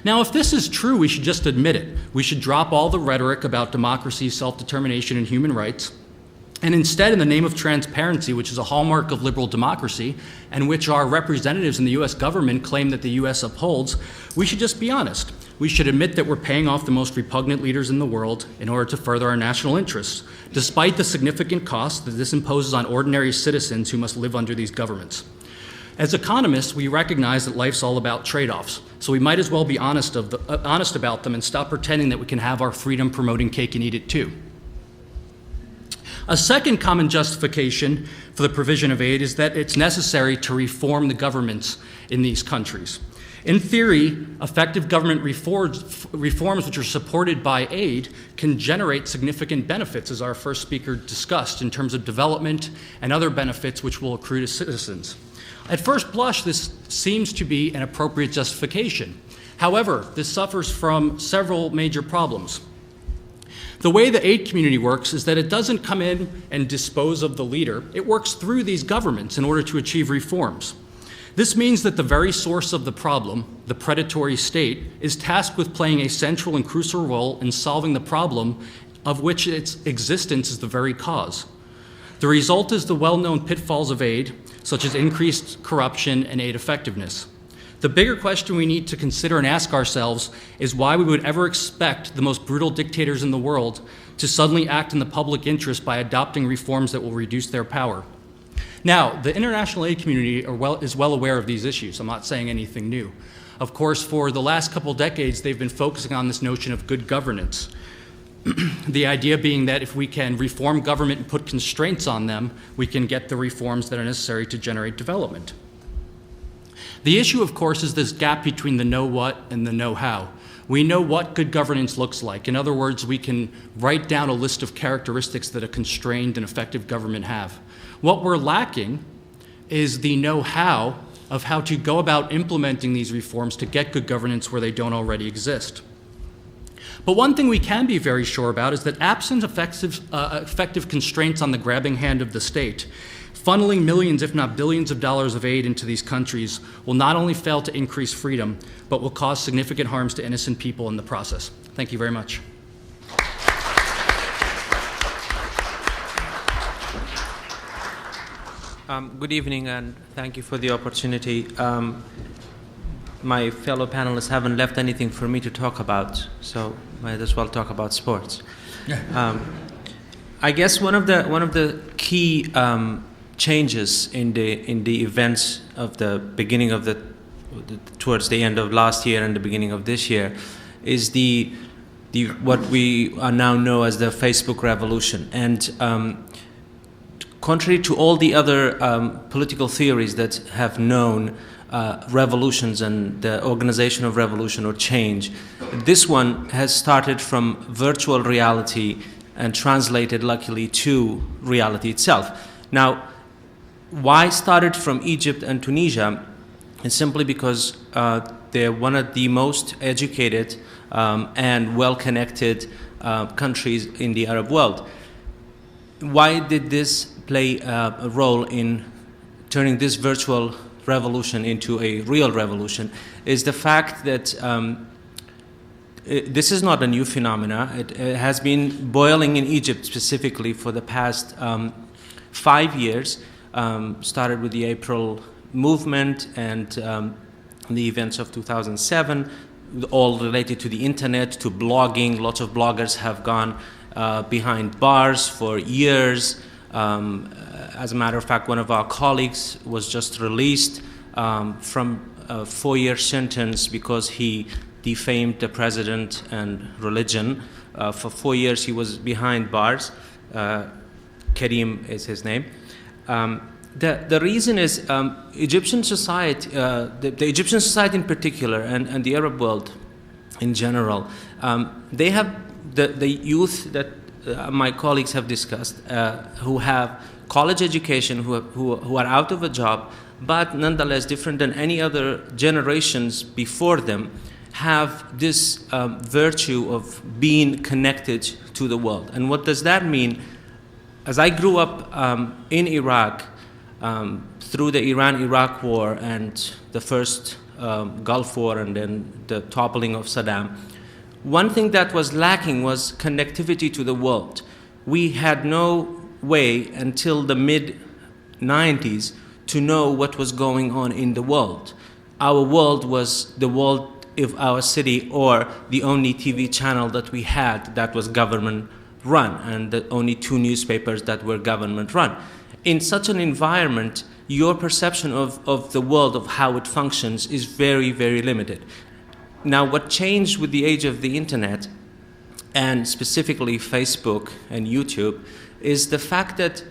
Now, if this is true, we should just admit it. We should drop all the rhetoric about democracy, self-determination, and human rights, and instead, in the name of transparency, which is a hallmark of liberal democracy, and which our representatives in the U.S. government claim that the U.S. upholds, we should just be honest. We should admit that we're paying off the most repugnant leaders in the world in order to further our national interests, despite the significant cost that this imposes on ordinary citizens who must live under these governments. As economists, we recognize that life's all about trade-offs, so we might as well be honest about them and stop pretending that we can have our freedom-promoting cake and eat it too. A second common justification for the provision of aid is that it's necessary to reform the governments in these countries. In theory, effective government reforms which are supported by aid can generate significant benefits, as our first speaker discussed, in terms of development and other benefits which will accrue to citizens. At first blush, this seems to be an appropriate justification. However, this suffers from several major problems. The way the aid community works is that it doesn't come in and dispose of the leader. It works through these governments in order to achieve reforms. This means that the very source of the problem, the predatory state, is tasked with playing a central and crucial role in solving the problem of which its existence is the very cause. The result is the well-known pitfalls of aid, such as increased corruption and aid effectiveness. The bigger question we need to consider and ask ourselves is why we would ever expect the most brutal dictators in the world to suddenly act in the public interest by adopting reforms that will reduce their power. Now, the international aid community is well aware of these issues. I'm not saying anything new. Of course, for the last couple decades, they've been focusing on this notion of good governance. The idea being that if we can reform government and put constraints on them, we can get the reforms that are necessary to generate development. The issue, of course, is this gap between the know what and the know how. We know what good governance looks like. In other words, we can write down a list of characteristics that a constrained and effective government have. What we're lacking is the know-how of how to go about implementing these reforms to get good governance where they don't already exist. But one thing we can be very sure about is that absent effective constraints on the grabbing hand of the state, funneling millions, if not billions of dollars of aid into these countries will not only fail to increase freedom, but will cause significant harms to innocent people in the process. Thank you very much. Good evening, and thank you for the opportunity. My fellow panelists haven't left anything for me to talk about, so might as well talk about sports. I guess one of the key changes in the events of the beginning of towards the end of last year and the beginning of this year is the what we are now know as the Facebook revolution. And contrary to all the other political theories that have known revolutions and the organization of revolution or change, this one has started from virtual reality and translated, luckily, to reality itself. Now, why started from Egypt and Tunisia is simply because they're one of the most educated and well-connected countries in the Arab world. Why did this play a role in turning this virtual revolution into a real revolution is the fact that this is not a new phenomena. It has been boiling in Egypt specifically for the past 5 years. Started with the April movement and the events of 2007, all related to the internet, to blogging. Lots of bloggers have gone behind bars for years. As a matter of fact, one of our colleagues was just released from a 4-year sentence because he defamed the president and religion. For 4 years he was behind bars. Karim is his name. The reason is Egyptian society, the Egyptian society in particular, and the Arab world in general, they have the youth that my colleagues have discussed, who have college education, who are out of a job, but nonetheless different than any other generations before them, have this virtue of being connected to the world. And what does that mean? As I grew up in Iraq, through the Iran-Iraq war and the first Gulf War and then the toppling of Saddam, one thing that was lacking was connectivity to the world. We had no way until the mid-90s to know what was going on in the world. Our world was the world of our city, or the only TV channel that we had that was government run, and the only 2 newspapers that were government run. In such an environment, your perception of the world, of how it functions, is very, very limited. Now, what changed with the age of the internet, and specifically Facebook and YouTube, is the fact that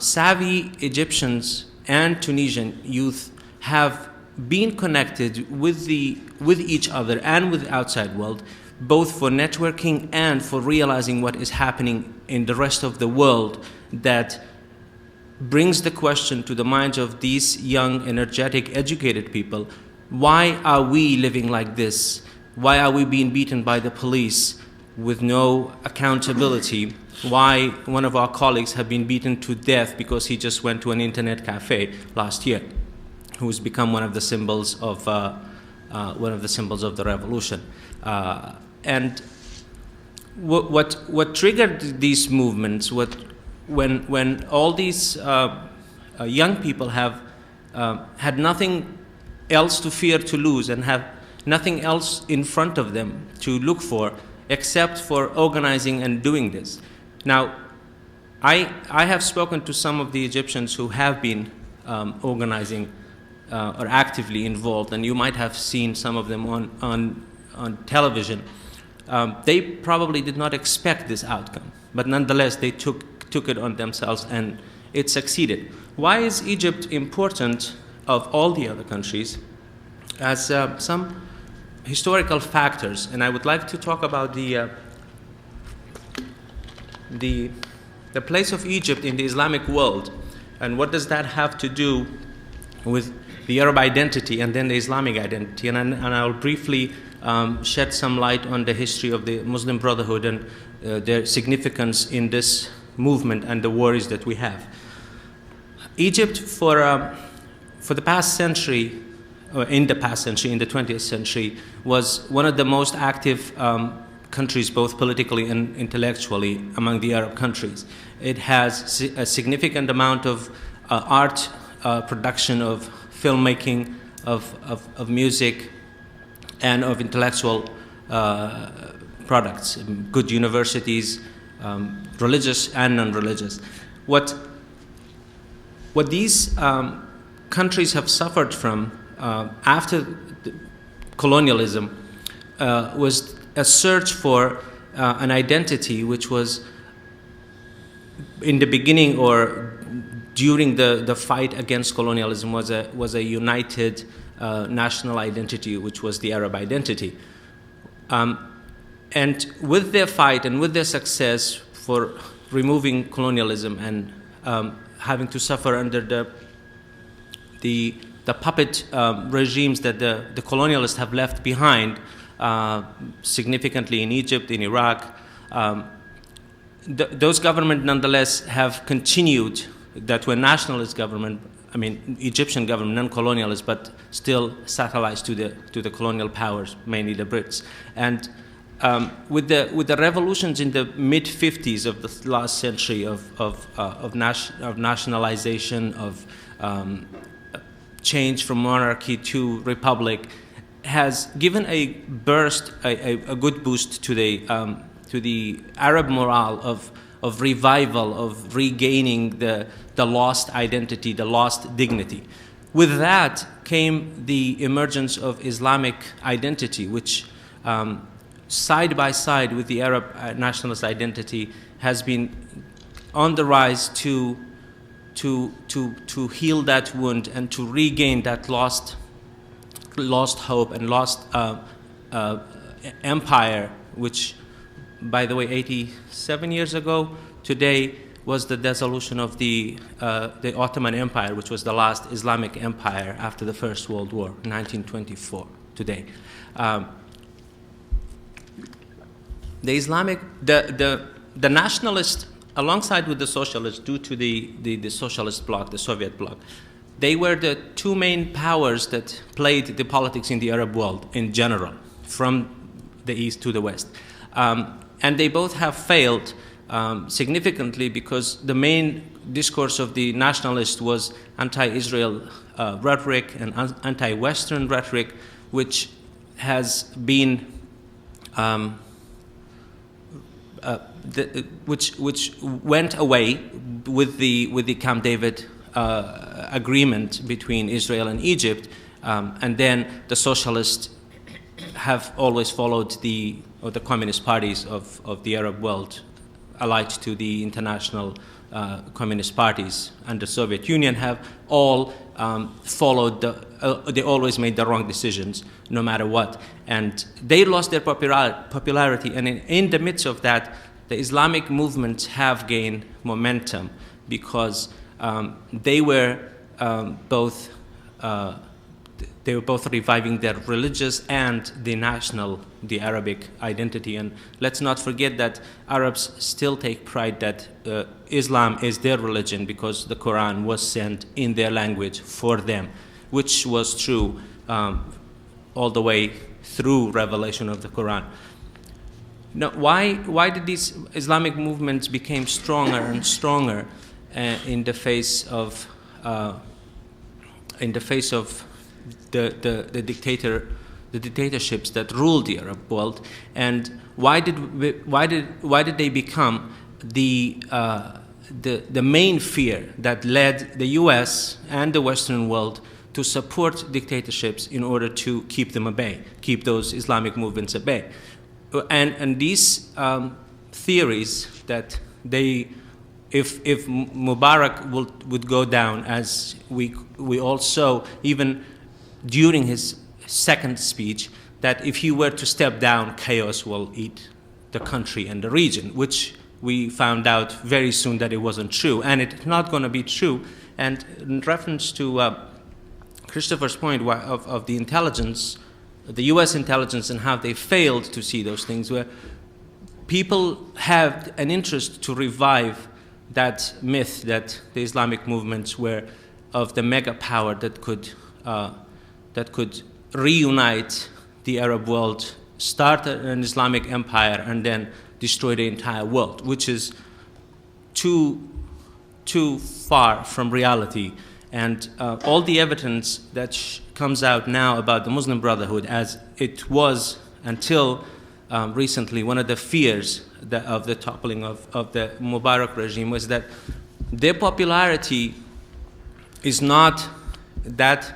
savvy Egyptians and Tunisian youth have been connected with each other and with the outside world, both for networking and for realizing what is happening in the rest of the world, that brings the question to the minds of these young, energetic, educated people: why are we living like this? Why are we being beaten by the police with no accountability? Why one of our colleagues have been beaten to death because he just went to an internet cafe last year, who's become one of the symbols of the revolution. And what triggered these movements? When all these young people have had nothing else to fear to lose and have nothing else in front of them to look for except for organizing and doing this. Now, I have spoken to some of the Egyptians who have been organizing or actively involved, and you might have seen some of them on television. They probably did not expect this outcome, but nonetheless they took it on themselves, and it succeeded. Why is Egypt important of all the other countries? As some historical factors, and I would like to talk about the place of Egypt in the Islamic world, and what does that have to do with the Arab identity and then the Islamic identity. And I'll briefly shed some light on the history of the Muslim Brotherhood and their significance in this movement and the worries that we have. Egypt, for the past century, or in the past century, in the 20th century, was one of the most active countries, both politically and intellectually, among the Arab countries. It has a significant amount of art production, of filmmaking, of music, and of intellectual products, good universities, religious and non-religious. What these countries have suffered from after colonialism was a search for an identity which was in the beginning or during the fight against colonialism was a united national identity, which was the Arab identity. And with their fight and with their success for removing colonialism and having to suffer under the puppet regimes that the colonialists have left behind, significantly in Egypt, in Iraq, those governments nonetheless have continued, that were nationalist government, I mean Egyptian government, non-colonialist, but still satellites to the colonial powers, mainly the Brits. And with the revolutions in the mid-50s of the last century of nationalization, of change from monarchy to republic, has given a burst, a good boost to the Arab morale of revival, of regaining the lost identity, the lost dignity. With that came the emergence of Islamic identity, which side by side with the Arab nationalist identity has been on the rise to heal that wound and to regain that lost hope and lost empire, which, by the way, 87 years ago today was the dissolution of the Ottoman Empire, which was the last Islamic empire after the First World War, 1924 today. The nationalists, alongside with the socialists, due to the socialist bloc, the Soviet bloc, they were the two main powers that played the politics in the Arab world in general, from the east to the west. And they both have failed significantly because the main discourse of the nationalists was anti-Israel rhetoric and anti-Western rhetoric, which has been which went away with the Camp David agreement between Israel and Egypt, and then the socialists have always followed the communist parties of the Arab world, allied to the international communist parties and the Soviet Union, have all followed they always made the wrong decisions no matter what, and they lost their popularity. And in the midst of that, the Islamic movements have gained momentum because they were both reviving their religious and the Arabic identity. And let's not forget that Arabs still take pride that Islam is their religion because the Quran was sent in their language for them, which was true all the way through revelation of the Quran. Now, why did these Islamic movements become stronger and stronger in the face of the dictatorships that ruled the Arab world, and why did they become the main fear that led the U.S. and the Western world to support dictatorships in order to keep them at bay, keep those Islamic movements at bay. And these theories that if Mubarak would go down, as we all saw, even during his second speech, that if he were to step down, chaos will eat the country and the region, which we found out very soon that it wasn't true, and it's not going to be true. And in reference to Christopher's point of the intelligence, the U.S. intelligence, and how they failed to see those things, where people have an interest to revive that myth that the Islamic movements were of the mega power that could reunite the Arab world, start an Islamic empire, and then destroy the entire world, which is too far from reality. And all the evidence that comes out now about the Muslim Brotherhood, as it was until recently, one of the fears of the toppling of the Mubarak regime was that their popularity is not that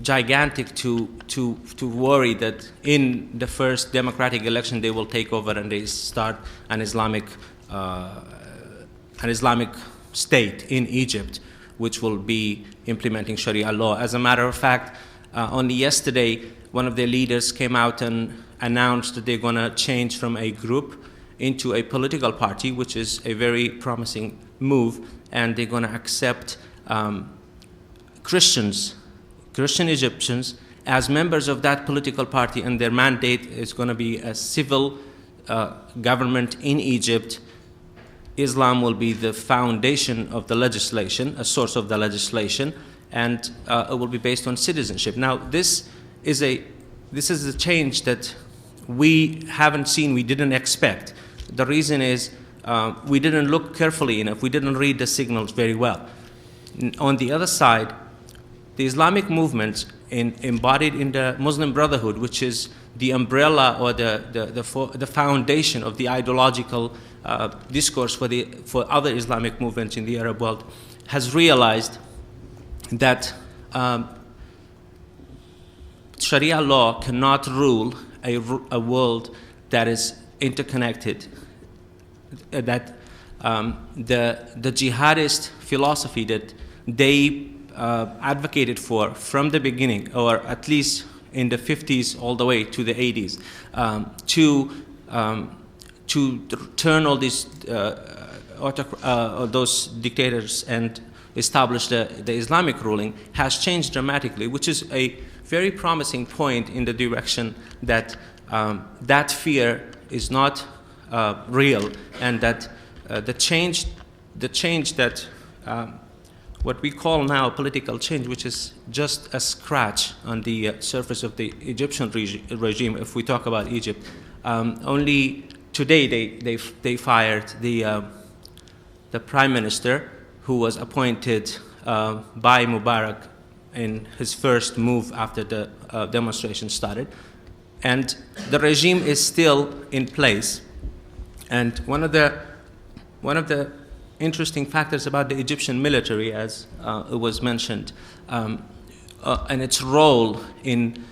gigantic to worry that in the first democratic election they will take over and they start an Islamic state in Egypt, which will be implementing Sharia law. As a matter of fact, only yesterday, one of their leaders came out and announced that they're going to change from a group into a political party, which is a very promising move, and they're going to accept Christian Egyptians as members of that political party, and their mandate is going to be a civil government in Egypt. Islam will be the foundation of the legislation, a source of the legislation, and it will be based on citizenship. Now, this is a change that we haven't seen, we didn't expect. The reason is we didn't look carefully enough, we didn't read the signals very well. On the other side, the Islamic movement embodied in the Muslim Brotherhood, which is the umbrella or the foundation of the ideological discourse for other Islamic movements in the Arab world, has realized that Sharia law cannot rule a world that is interconnected, that the jihadist philosophy that they advocated for from the beginning, or at least in the 50s all the way to the 80s, to turn all these those dictators and establish the Islamic ruling, has changed dramatically, which is a very promising point in the direction that that fear is not real, and that the change that what we call now political change, which is just a scratch on the surface of the Egyptian regime. If we talk about Egypt, only today they fired the prime minister who was appointed by Mubarak in his first move after the demonstration started, and the regime is still in place. And one of the interesting factors about the Egyptian military, as it was mentioned, and its role in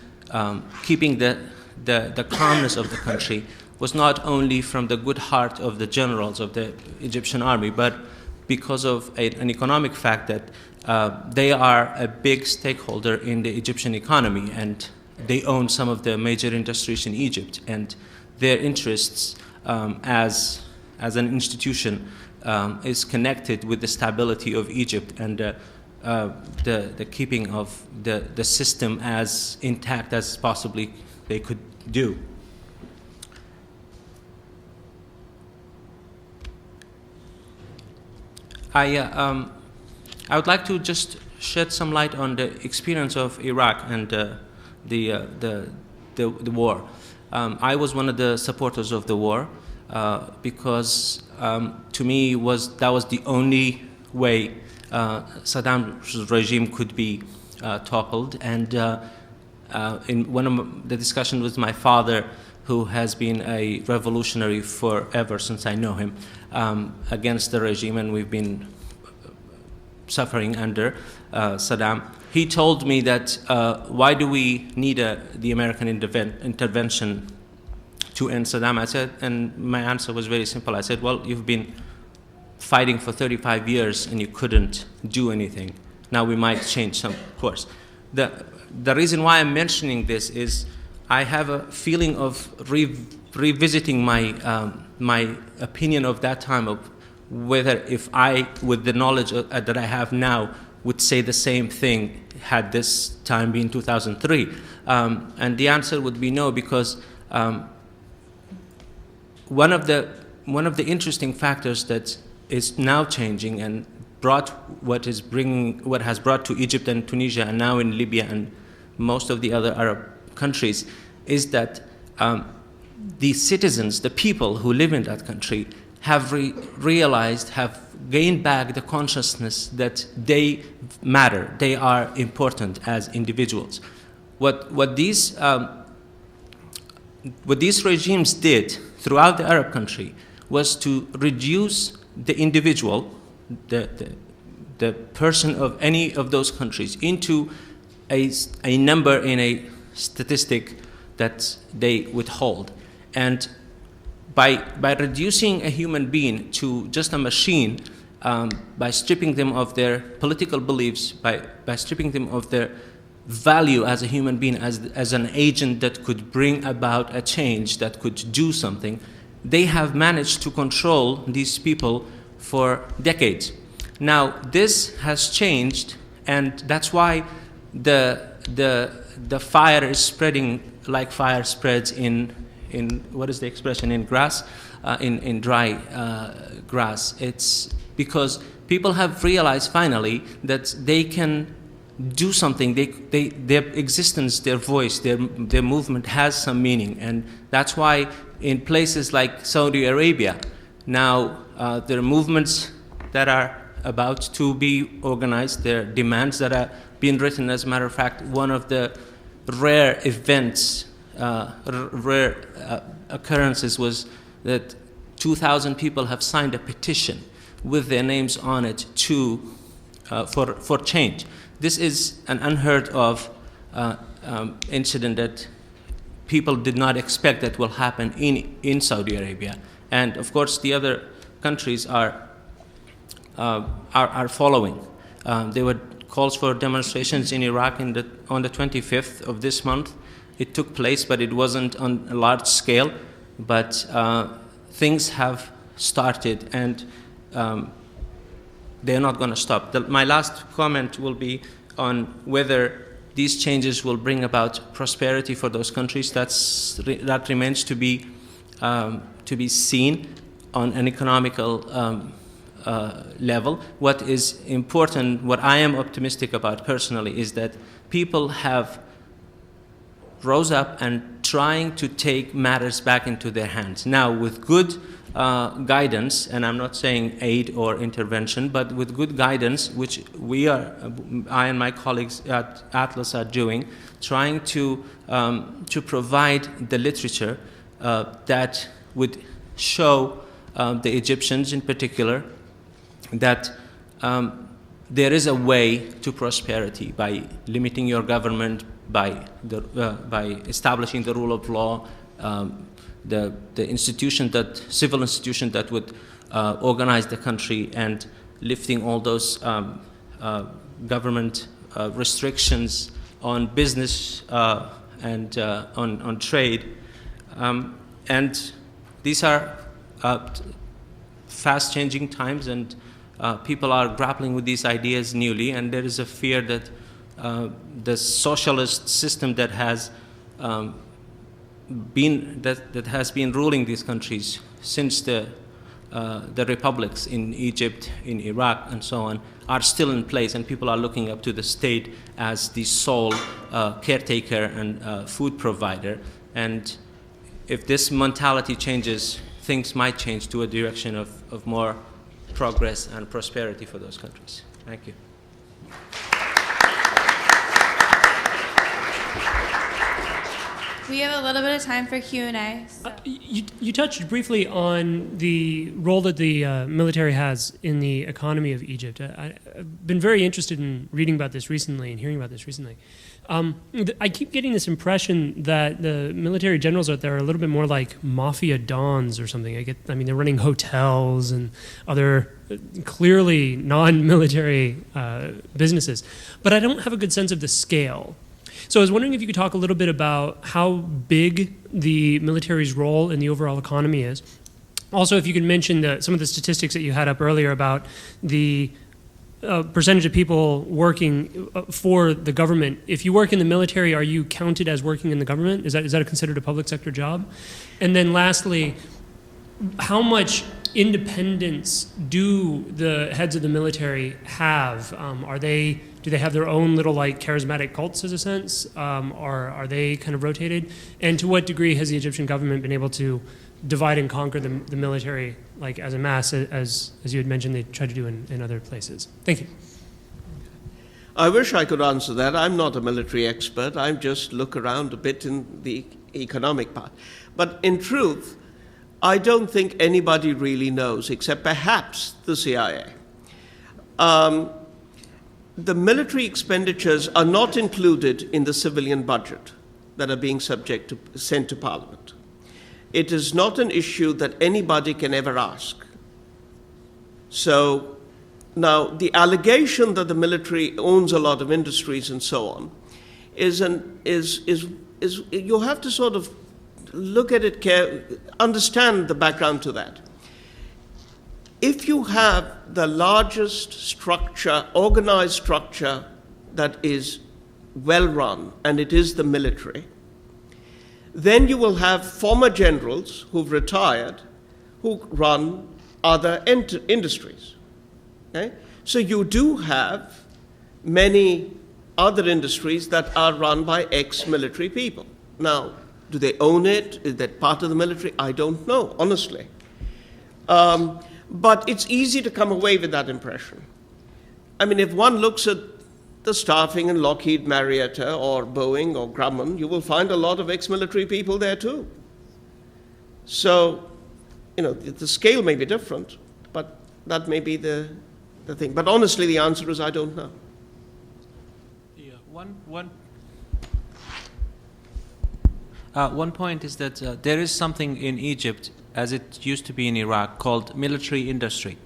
keeping the calmness of the country, was not only from the good heart of the generals of the Egyptian army, but because of an economic fact that they are a big stakeholder in the Egyptian economy, and they own some of the major industries in Egypt, and their interests as an institution is connected with the stability of Egypt and the keeping of the system as intact as possibly they could do. I would like to just shed some light on the experience of Iraq and the war. I was one of the supporters of the war because to me that was the only way Saddam's regime could be toppled. And in one of the discussions with my father, who has been a revolutionary forever since I know him, against the regime, and we've been suffering under Saddam. He told me that why do we need the American intervention to end Saddam? I said, and my answer was very simple. I said, well, you've been fighting for 35 years and you couldn't do anything. Now we might change some course. The reason why I'm mentioning this is I have a feeling of revisiting my opinion of that time, of whether if I, with the knowledge that I have now, would say the same thing had this time been 2003. And the answer would be no, because one of the interesting factors that is now changing and what has brought to Egypt and Tunisia and now in Libya and most of the other Arab countries is that the citizens, the people who live in that country, have realized, have gained back the consciousness that they matter, they are important as individuals. What these regimes did throughout the Arab country was to reduce the individual, the person of any of those countries, into a number in a statistic that they withhold. And by reducing a human being to just a machine, by stripping them of their political beliefs, by stripping them of their value as a human being, as an agent that could bring about a change, that could do something, they have managed to control these people for decades. Now, this has changed, and that's why the fire is spreading like fire spreads in what is the expression, in grass, in dry grass. It's because people have realized finally that they can do something. Their existence, their voice, their movement has some meaning, and that's why in places like Saudi Arabia now there are movements that are about to be organized. There are demands that are being written. As a matter of fact, one of the rare events, rare occurrences was that 2,000 people have signed a petition with their names on it for change. This is an unheard of incident that people did not expect that will happen in Saudi Arabia, and of course the other countries are following. There were calls for demonstrations in Iraq on the 25th of this month. It took place, but it wasn't on a large scale. But things have started, and they're not going to stop. My last comment will be on whether these changes will bring about prosperity for those countries. That remains to be seen on an economical level. What is important, what I am optimistic about personally, is that people have rose up and trying to take matters back into their hands. Now, with good guidance, and I'm not saying aid or intervention, but with good guidance, which I and my colleagues at Atlas are doing, trying to provide the literature that would show the Egyptians in particular that there is a way to prosperity by limiting your government, by establishing the rule of law, the civil institution that would organize the country, and lifting all those government restrictions on business and on trade. And these are fast-changing times, and people are grappling with these ideas newly, and there is a fear that the socialist system that has been ruling these countries since the republics in Egypt, in Iraq, and so on, are still in place, and people are looking up to the state as the sole caretaker and food provider. And if this mentality changes, things might change to a direction of more progress and prosperity for those countries. Thank you. We have a little bit of time for Q&A. So. You touched briefly on the role that the military has in the economy of Egypt. I've been very interested in reading about this recently and hearing about this recently. I keep getting this impression that the military generals out there are a little bit more like mafia dons or something. I mean, they're running hotels and other clearly non-military businesses. But I don't have a good sense of the scale. So I was wondering if you could talk a little bit about how big the military's role in the overall economy is. Also, if you could mention some of the statistics that you had up earlier about the percentage of people working for the government. If you work in the military, are you counted as working in the government? Is that considered a public sector job? And then lastly, how much independence do the heads of the military have? Do they have their own little like charismatic cults, in a sense? Or are they kind of rotated? And to what degree has the Egyptian government been able to divide and conquer the military, like as a mass, as you had mentioned they try to do in other places? Thank you. I wish I could answer that. I'm not a military expert. I just look around a bit in the economic part. But in truth, I don't think anybody really knows, except perhaps the CIA. The military expenditures are not included in the civilian budget that are being sent to Parliament. It is not an issue that anybody can ever ask. So now the allegation that the military owns a lot of industries and so on is you have to sort of look at it, understand the background to that. If you have the largest structure, organized structure that is well run, and it is the military, then you will have former generals who've retired who run other industries. Okay? So you do have many other industries that are run by ex-military people. Now, do they own it? Is that part of the military? I don't know, honestly. But it's easy to come away with that impression. I mean, if one looks at the staffing in Lockheed Marietta or Boeing or Grumman, you will find a lot of ex-military people there too. So, the scale may be different, but that may be the thing. But honestly, the answer is I don't know. Yeah, one point is that there is something in Egypt, as it used to be in Iraq, called military industry,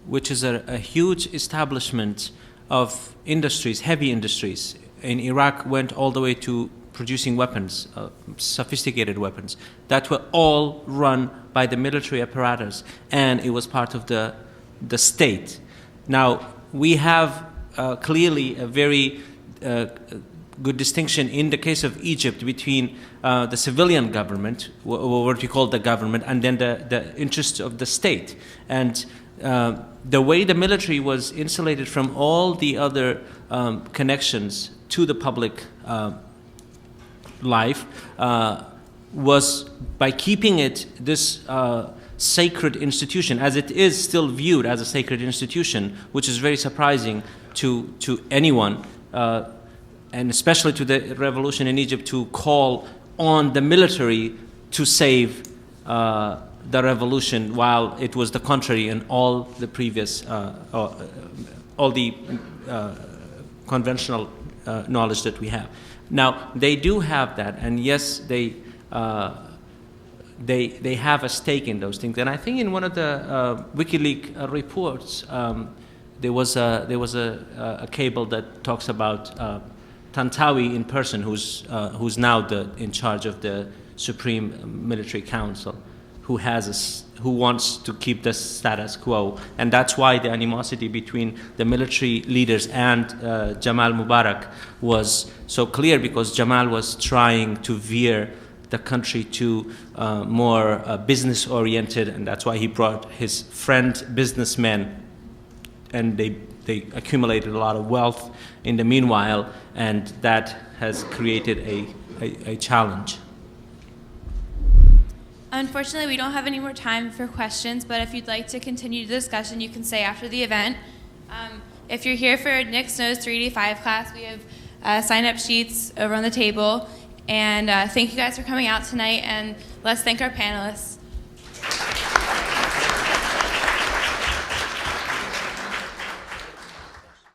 which is a huge establishment of industries, heavy industries. In Iraq went all the way to producing weapons, sophisticated weapons, that were all run by the military apparatus, and it was part of the state. Now, we have clearly a very good distinction in the case of Egypt between the civilian government, what we call the government, and then the interests of the state. And the way the military was insulated from all the other connections to the public life was by keeping it this sacred institution, as it is still viewed as a sacred institution, which is very surprising to anyone, and especially to the revolution in Egypt, to call on the military to save the revolution, while it was the contrary in all the previous, all the conventional knowledge that we have. Now, they do have that, and yes, they have a stake in those things. And I think in one of the WikiLeaks reports, there was a cable that talks about Tantawi in Persian, who's now in charge of the Supreme Military Council, who wants to keep the status quo, and that's why the animosity between the military leaders and Jamal Mubarak was so clear, because Jamal was trying to veer the country to more business-oriented, and that's why he brought his friend businessmen, and they accumulated a lot of wealth in the meanwhile, and that has created a challenge. Unfortunately, we don't have any more time for questions, but if you'd like to continue the discussion, you can stay after the event. If you're here for Nick's Knows 385 class, we have sign-up sheets over on the table. And thank you guys for coming out tonight, and let's thank our panelists.